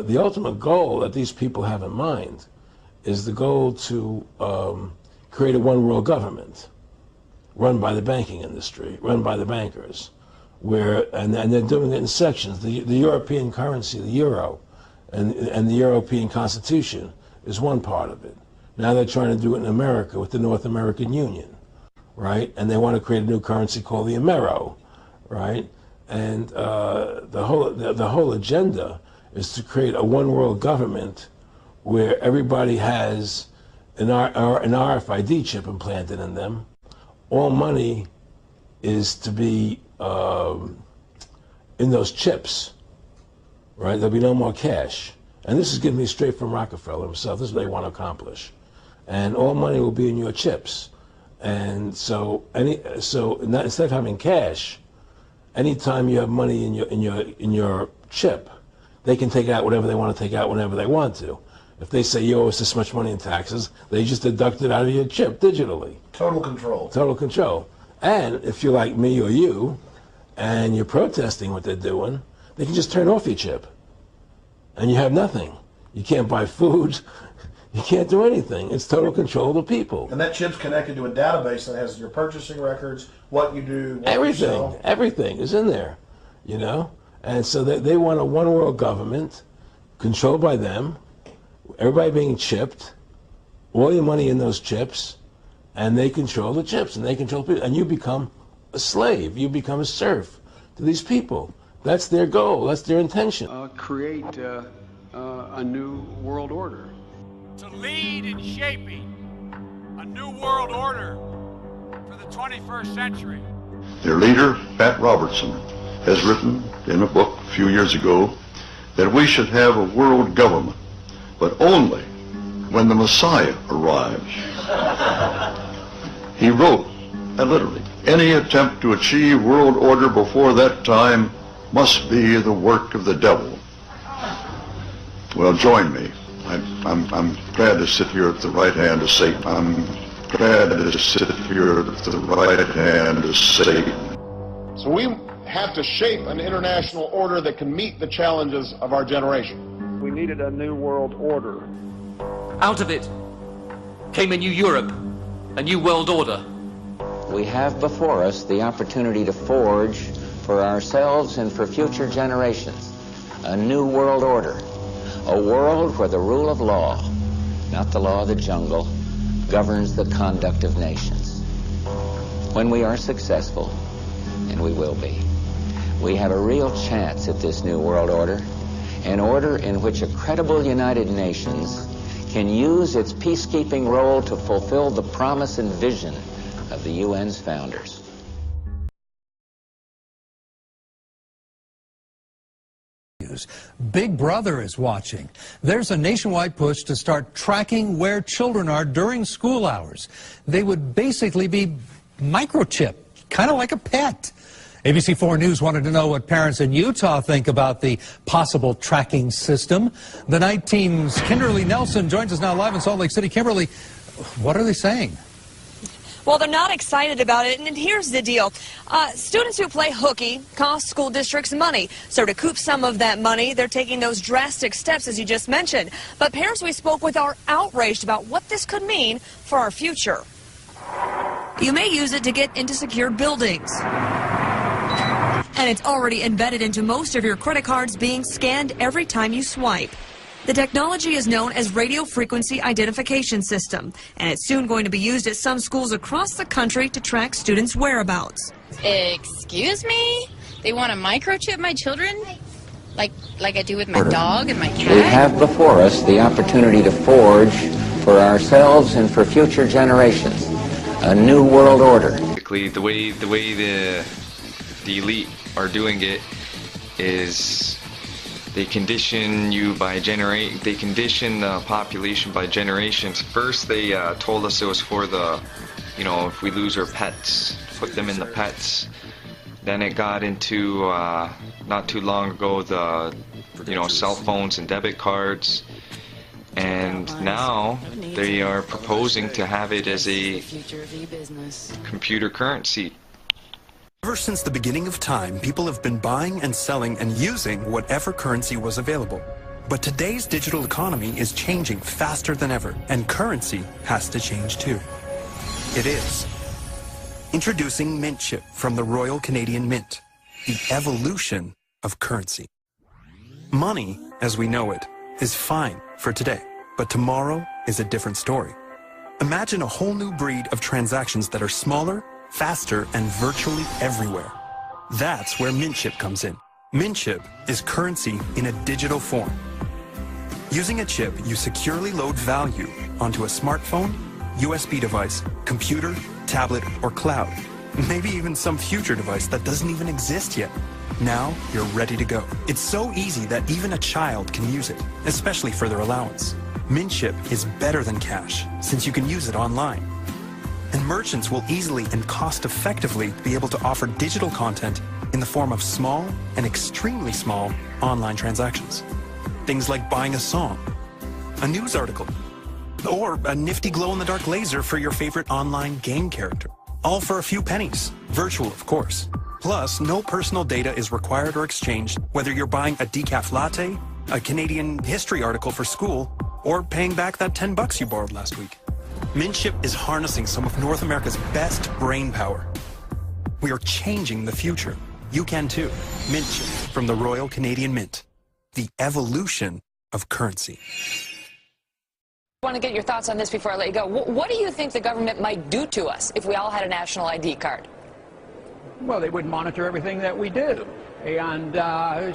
The ultimate goal that these people have in mind is the goal to create a one world government run by the banking industry, run by the bankers, and they're doing it in sections. The European currency, the euro, and the European Constitution is one part of it. Now they're trying to do it in America with the North American Union, right? And they want to create a new currency called the Amero, right? And the whole agenda is to create a one world government where everybody has an RFID chip implanted in them. All money is to be in those chips, right? There'll be no more cash. And this is getting me straight from Rockefeller himself. This is what they want to accomplish. And all money will be in your chips. And so instead of having cash, anytime you have money in your chip, they can take out whatever they want to take out whenever they want to. If they say you owe us this much money in taxes, they just deduct it out of your chip digitally. Total control. Total control. And if you're like me or you, and you're protesting what they're doing, they can just turn off your chip. And you have nothing. You can't buy food. You can't do anything. It's total control of the people. And that chip's connected to a database that has your purchasing records, what you do, what you sell. Everything is in there, you know? And so they want a one world government controlled by them, everybody being chipped, all your money in those chips, and they control the chips, and they control people, and you become a slave, you become a serf to these people. That's their goal, that's their intention. Create a new world order. To lead in shaping a new world order for the 21st century. Their leader, Pat Robertson, has written in a book a few years ago that we should have a world government, but only when the Messiah arrives. He wrote, and literally, any attempt to achieve world order before that time must be the work of the devil. Well, join me. I'm glad to sit here at the right hand of Satan. I'm glad to sit here at the right hand of Satan. So we have to shape an international order that can meet the challenges of our generation. We needed a new world order. Out of it came a new Europe, a new world order. We have before us the opportunity to forge for ourselves and for future generations a new world order, a world where the rule of law, not the law of the jungle, governs the conduct of nations. When we are successful, and we will be, we have a real chance at this new world order, an order in which a credible United Nations can use its peacekeeping role to fulfill the promise and vision of the UN's founders. Big Brother is watching. There's a nationwide push to start tracking where children are during school hours. They would basically be microchipped, kind of like a pet. ABC4 News wanted to know what parents in Utah think about the possible tracking system. The night team's Kimberly Nelson joins us now live in Salt Lake City. Kimberly, what are they saying? Well, they're not excited about it, and here's the deal. Students who play hooky cost school districts money. So to recoup some of that money, they're taking those drastic steps, as you just mentioned. But parents we spoke with are outraged about what this could mean for our future. You may use it to get into secure buildings. And it's already embedded into most of your credit cards, being scanned every time you swipe. The technology is known as Radio Frequency Identification System, and it's soon going to be used at some schools across the country to track students' whereabouts. Excuse me? They want to microchip my children? Like I do with my dog and my cat? We have before us the opportunity to forge for ourselves and for future generations a new world order. Basically, the way the elite are doing it is they condition the population by generations. First they told us it was for the, if we lose our pets, put them in the pets. Then it got into, not too long ago, the, cell phones and debit cards. And now they are proposing to have it as a computer currency. Ever since the beginning of time, people have been buying and selling and using whatever currency was available. But today's digital economy is changing faster than ever, and currency has to change too. It is. Introducing Mint Chip from the Royal Canadian Mint, the evolution of currency. Money, as we know it, is fine for today, but tomorrow is a different story. Imagine a whole new breed of transactions that are smaller, faster, and virtually everywhere. That's where Mint Chip comes in. Mint Chip is currency in a digital form. Using a chip, you securely load value onto a smartphone, USB device, computer, tablet, or cloud. Maybe even some future device that doesn't even exist yet. Now you're ready to go. It's so easy that even a child can use it, especially for their allowance. Mint Chip is better than cash, since you can use it online. And merchants will easily and cost-effectively be able to offer digital content in the form of small and extremely small online transactions. Things like buying a song, a news article, or a nifty glow-in-the-dark laser for your favorite online game character. All for a few pennies, virtual of course. Plus, no personal data is required or exchanged, whether you're buying a decaf latte, a Canadian history article for school, or paying back that $10 you borrowed last week. Mint Chip is harnessing some of North America's best brain power. We are changing the future. You can too. Mint Chip from the Royal Canadian Mint. The evolution of currency. I want to get your thoughts on this before I let you go. What do you think the government might do to us if we all had a national ID card? Well, they would monitor everything that we do. And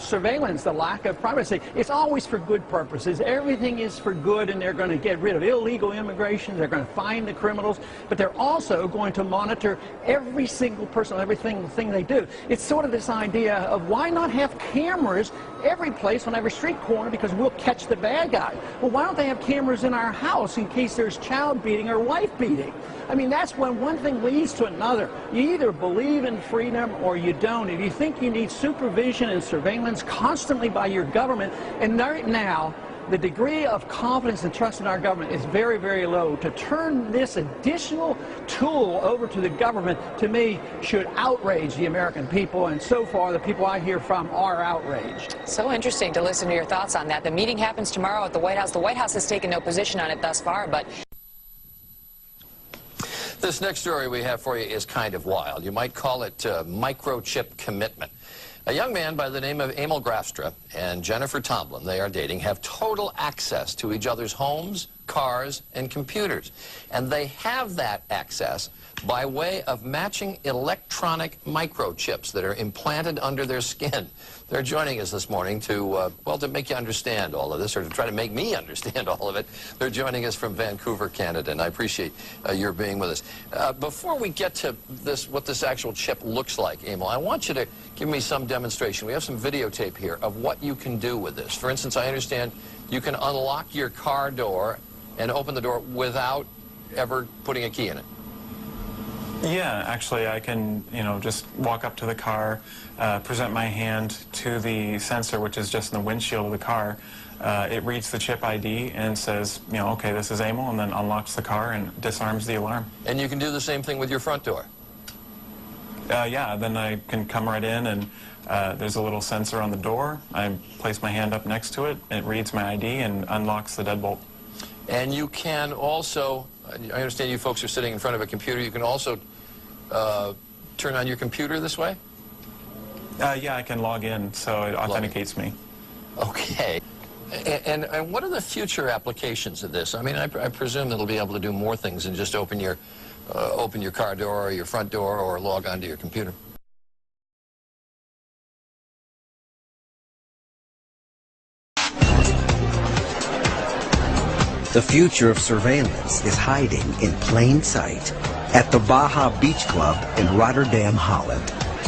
surveillance, the lack of privacy. It's always for good purposes. Everything is for good, and they're going to get rid of illegal immigration. They're going to find the criminals, but they're also going to monitor every single person, every single thing they do. It's sort of this idea of why not have cameras every place on every street corner, because we'll catch the bad guy. Well, why don't they have cameras in our house in case there's child beating or wife beating? I mean, that's when one thing leads to another. You either believe in freedom or you don't. If you think you need supervision and surveillance constantly by your government, and right now, the degree of confidence and trust in our government is very, very low. To turn this additional tool over to the government, to me, should outrage the American people, and so far the people I hear from are outraged. So interesting to listen to your thoughts on that. The meeting happens tomorrow at the White House. The White House has taken no position on it thus far, but... This next story we have for you is kind of wild. You might call it microchip commitment. A young man by the name of Emil Grafstra and Jennifer Tomlin, they are dating, have total access to each other's homes, cars, and computers. And they have that access by way of matching electronic microchips that are implanted under their skin. They're joining us this morning to, well, to make you understand all of this, or to try to make me understand all of it. They're joining us from Vancouver, Canada, and I appreciate your being with us. Before we get to this, what this actual chip looks like, Emil, I want you to give me some demonstration. We have some videotape here of what you can do with this. For instance, I understand you can unlock your car door and open the door without ever putting a key in it. Yeah, actually, I can, just walk up to the car, present my hand to the sensor, which is just in the windshield of the car. It reads the chip ID and says, okay, this is Emil, and then unlocks the car and disarms the alarm. And you can do the same thing with your front door? Yeah, then I can come right in, and there's a little sensor on the door. I place my hand up next to it, it reads my ID and unlocks the deadbolt. And you can also, I understand you folks are sitting in front of a computer, you can also turn on your computer this way? Yeah, I can log in, so it authenticates me. Okay. And what are the future applications of this? I mean, I presume it'll be able to do more things than just open your car door or your front door or log onto your computer. The future of surveillance is hiding in plain sight at the Baja Beach Club in Rotterdam, Holland.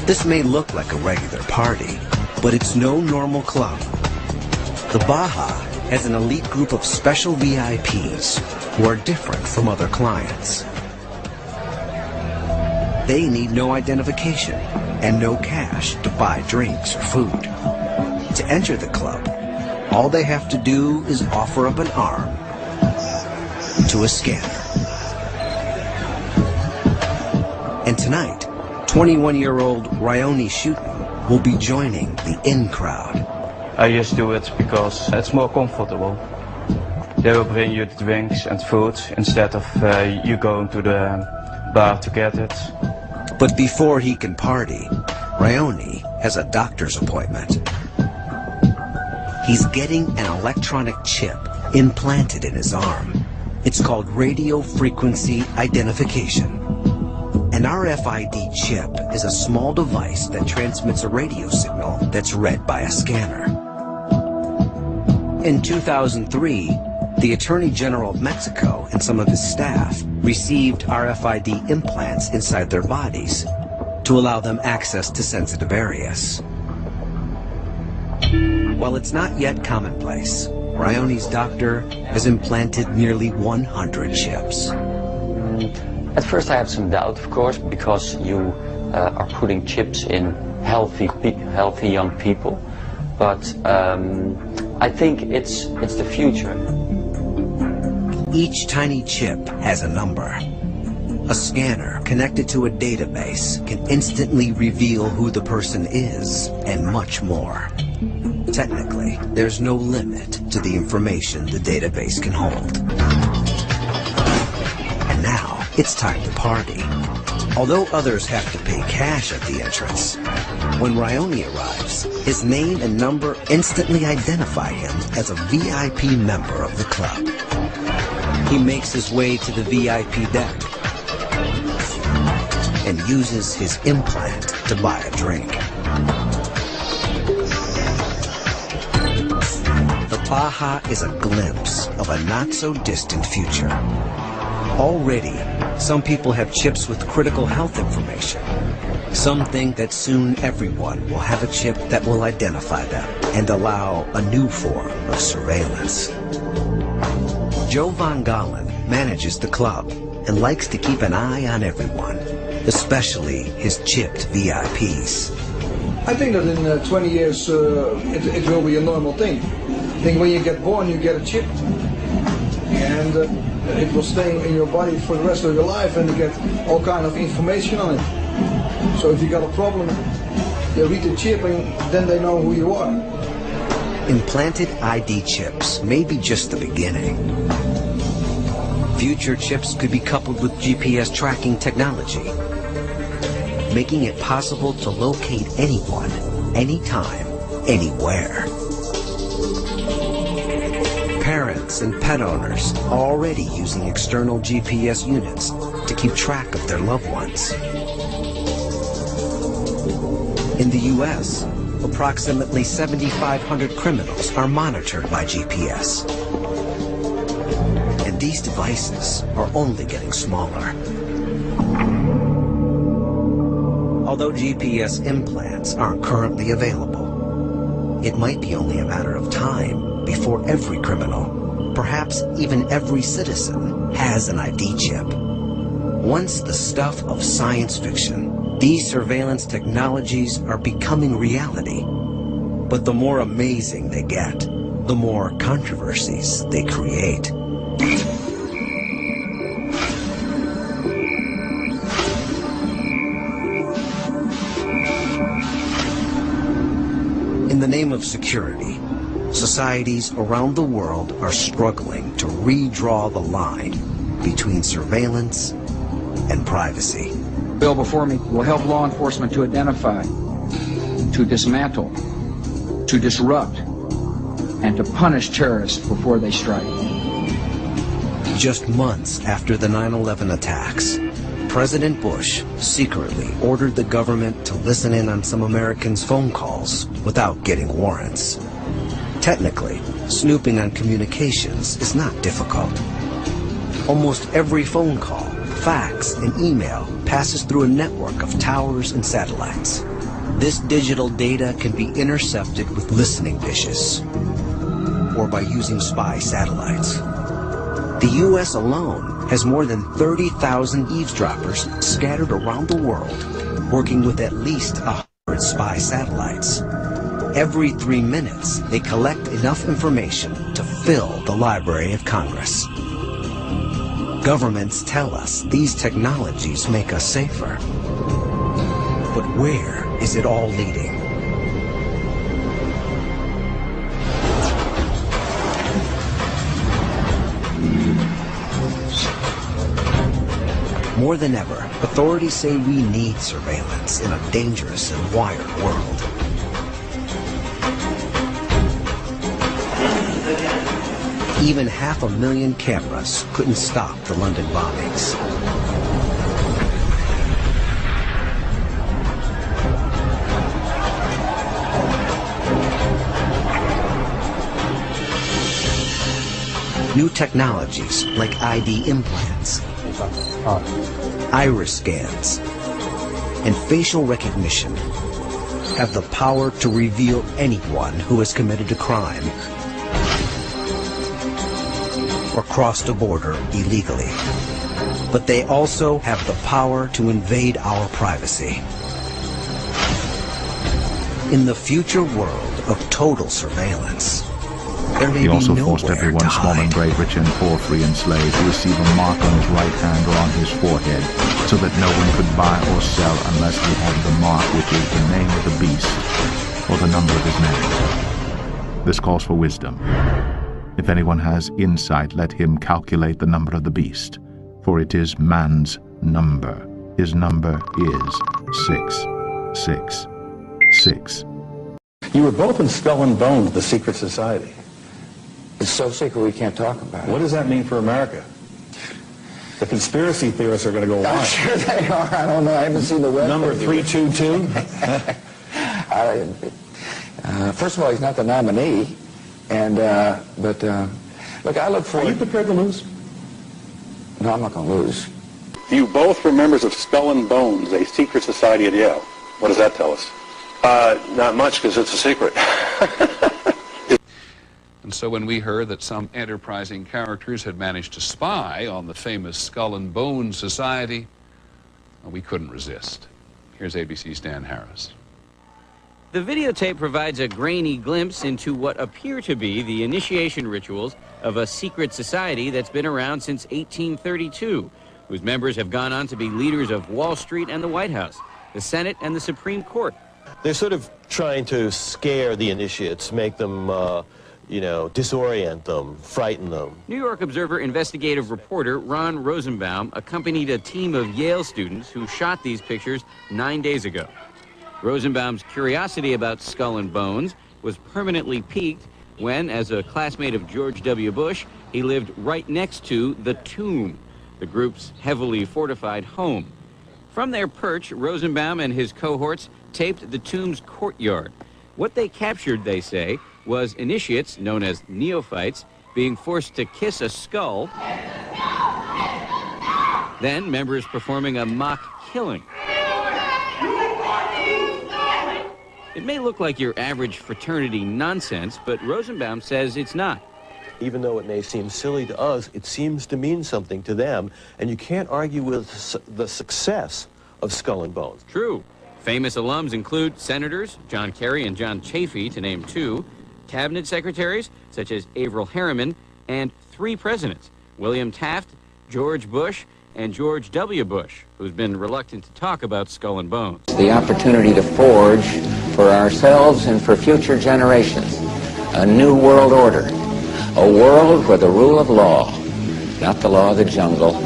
This may look like a regular party, but it's no normal club. The Baja has an elite group of special VIPs who are different from other clients. They need no identification and no cash to buy drinks or food. To enter the club, all they have to do is offer up an arm to a scanner. And tonight, 21-year-old Ryoni Schutten will be joining the in crowd. I just do it because it's more comfortable. They will bring you the drinks and food instead of you going to the bar to get it. But before he can party, Ryoni has a doctor's appointment. He's getting an electronic chip implanted in his arm. It's called radio frequency identification. An RFID chip is a small device that transmits a radio signal that's read by a scanner. In 2003, the Attorney General of Mexico and some of his staff received RFID implants inside their bodies to allow them access to sensitive areas. While it's not yet commonplace, Ryoni's doctor has implanted nearly 100 chips. At first I had some doubt, of course, because you are putting chips in healthy young people. But I think it's the future. Each tiny chip has a number. A scanner connected to a database can instantly reveal who the person is and much more. Technically, there's no limit to the information the database can hold. And now, it's time to party. Although others have to pay cash at the entrance, when Ryoni arrives, his name and number instantly identify him as a VIP member of the club. He makes his way to the VIP deck and uses his implant to buy a drink. The Baja is a glimpse of a not-so-distant future. Already, some people have chips with critical health information. Some think that soon everyone will have a chip that will identify them and allow a new form of surveillance. Joe Von Galen manages the club and likes to keep an eye on everyone, especially his chipped VIPs. I think that in 20 years it will be a normal thing. I think when you get born you get a chip and it will stay in your body for the rest of your life and you get all kind of information on it. So if you got a problem, you read the chip and then they know who you are. Implanted ID chips may be just the beginning. Future chips could be coupled with GPS tracking technology, making it possible to locate anyone, anytime, anywhere. Parents and pet owners are already using external GPS units to keep track of their loved ones. In the U.S., approximately 7,500 criminals are monitored by GPS. And these devices are only getting smaller. Although GPS implants aren't currently available, it might be only a matter of time before every criminal, perhaps even every citizen, has an ID chip. Once the stuff of science fiction, these surveillance technologies are becoming reality. But the more amazing they get, the more controversies they create. In the name of security, societies around the world are struggling to redraw the line between surveillance and privacy. The bill before me will help law enforcement to identify, to dismantle, to disrupt, and to punish terrorists before they strike. Just months after the 9/11 attacks, President Bush secretly ordered the government to listen in on some Americans' phone calls without getting warrants. Technically, snooping on communications is not difficult. Almost every phone call, fax, and email passes through a network of towers and satellites. This digital data can be intercepted with listening dishes or by using spy satellites. The U.S. alone has more than 30,000 eavesdroppers scattered around the world, working with at least 100 spy satellites. Every 3 minutes, they collect enough information to fill the Library of Congress. Governments tell us these technologies make us safer. But where is it all leading? More than ever, authorities say we need surveillance in a dangerous and wired world. Even 500,000 cameras couldn't stop the London bombings. New technologies like ID implants, iris scans, and facial recognition have the power to reveal anyone who has committed a crime or crossed a border illegally. But they also have the power to invade our privacy. In the future world of total surveillance, there may He be also nowhere forced everyone, to small and hide. great, rich and poor, free and slave, to receive a mark on his right hand or on his forehead, so that no one could buy or sell unless he had the mark, which is the name of the beast, or the number of his name. This calls for wisdom. If anyone has insight, let him calculate the number of the beast, for it is man's number. His number is 666. You were both in Skull and Bones, the secret society. It's so secret we can't talk about it. What does that mean for America? The conspiracy theorists are going to go I'm wild. sure they are. I don't know. I haven't seen the web. Number 322? First of all, he's not the nominee. And, look, I look forward... Are you prepared to lose? No, I'm not going to lose. You both were members of Skull and Bones, a secret society at Yale. What does that tell us? Not much, because it's a secret. And so when we heard that some enterprising characters had managed to spy on the famous Skull and Bones Society, well, we couldn't resist. Here's ABC's Dan Harris. The videotape provides a grainy glimpse into what appear to be the initiation rituals of a secret society that's been around since 1832, whose members have gone on to be leaders of Wall Street and the White House, the Senate and the Supreme Court. They're sort of trying to scare the initiates, make them, disorient them, frighten them. New York Observer investigative reporter Ron Rosenbaum accompanied a team of Yale students who shot these pictures 9 days ago. Rosenbaum's curiosity about Skull and Bones was permanently piqued when, as a classmate of George W. Bush, he lived right next to the Tomb, the group's heavily fortified home. From their perch, Rosenbaum and his cohorts taped the Tomb's courtyard. What they captured, they say, was initiates, known as neophytes, being forced to kiss a skull, then members performing a mock killing. It may look like your average fraternity nonsense, but Rosenbaum says it's not. Even though it may seem silly to us, it seems to mean something to them, and you can't argue with the success of Skull and Bones. True. Famous alums include senators John Kerry and John Chafee, to name two, cabinet secretaries such as Averell Harriman, and 3 presidents, William Taft, George Bush, and George W. Bush, who's been reluctant to talk about Skull and Bones. The opportunity to forge for ourselves and for future generations a new world order, a world where the rule of law, not the law of the jungle,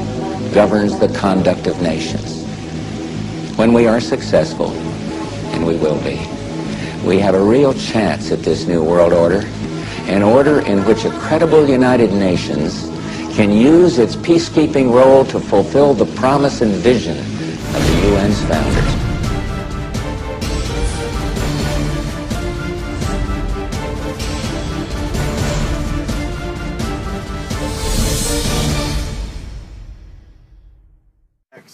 governs the conduct of nations. When we are successful, and we will be, we have a real chance at this new world order, an order in which a credible United Nations can use its peacekeeping role to fulfill the promise and vision of the UN's founders.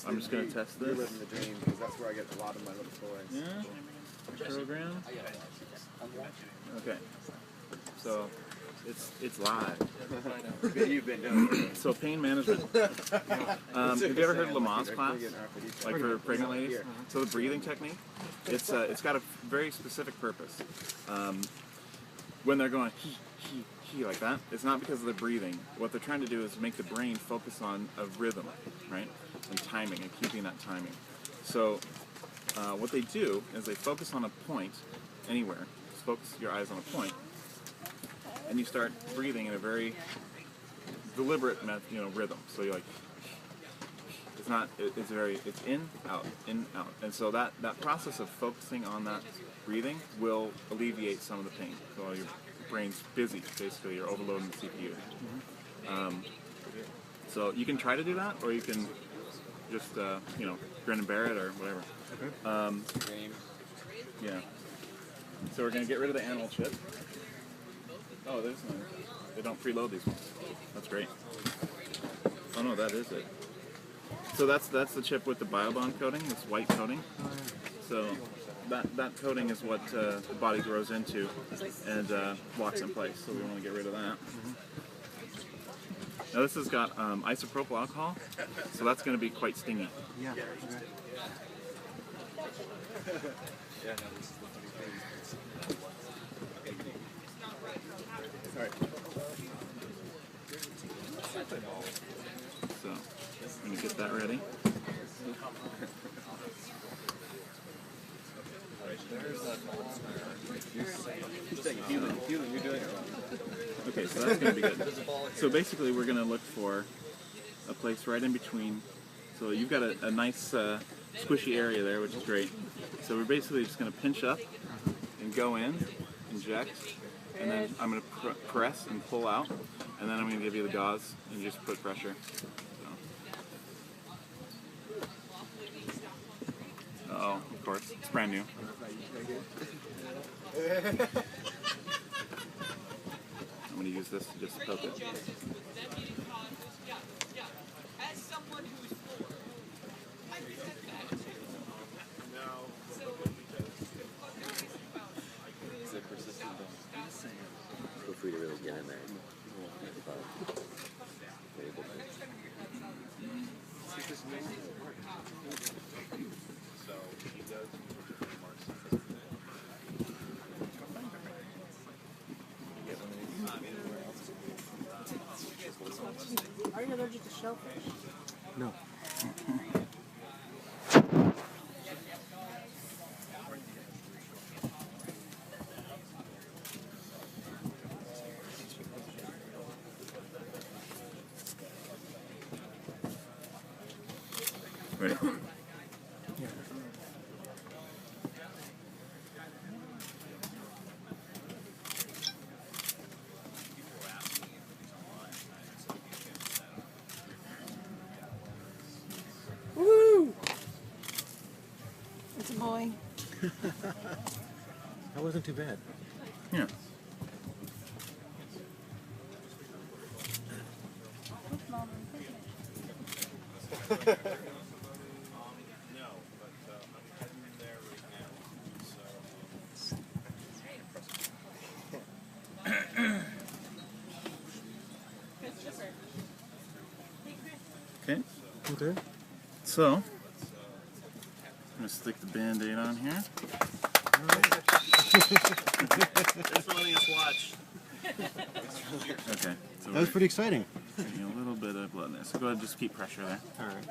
I'm just going to test this. Living the dream, because that's where I get a lot of my little toys. Yeah. Program. Okay. So it's live. You've been doing it. So pain management. Have you ever heard of Lamaze class? Like for pregnant ladies? So the breathing technique, it's got a very specific purpose. When they're going he like that, it's not because of the breathing. What they're trying to do is make the brain focus on a rhythm, right? And timing, and keeping that timing. So what they do is they focus on a point anywhere. Just focus your eyes on a point, and you start breathing in a very deliberate, rhythm. So you're like, it's in, out, and so that process of focusing on that breathing will alleviate some of the pain. So your brain's busy, basically, you're overloading the CPU. So you can try to do that, or you can just grin and bear it, or whatever. Yeah. So we're gonna get rid of the animal chip. Oh, there's no. They don't preload these ones. That's great. Oh no, that is it. So that's the chip with the biobond coating, this white coating. So that coating is what the body grows into and locks in place. So we want to get rid of that. Now this has got isopropyl alcohol, so that's going to be quite stingy. Yeah. Sorry. So, I'm going to get that ready. Okay, so that's going to be good. So basically we're going to look for a place right in between So you've got a nice squishy area there, which is great. So we're basically just going to pinch up and go in, inject, and then I'm going to press and pull out, and then I'm going to give you the gauze and just put pressure. Uh-oh, of course, it's brand new. I'm going to use this to just poke it. Feel free to really get in there. Are you allergic to shellfish? No. Ready? Woo! It's a boy. That wasn't too bad. Yeah. Okay. Okay. So, I'm going to stick the Band-Aid on here. Thanks for letting us watch. Okay. So That was pretty exciting. a little bit of blood in there. So go ahead and just keep pressure there. All right.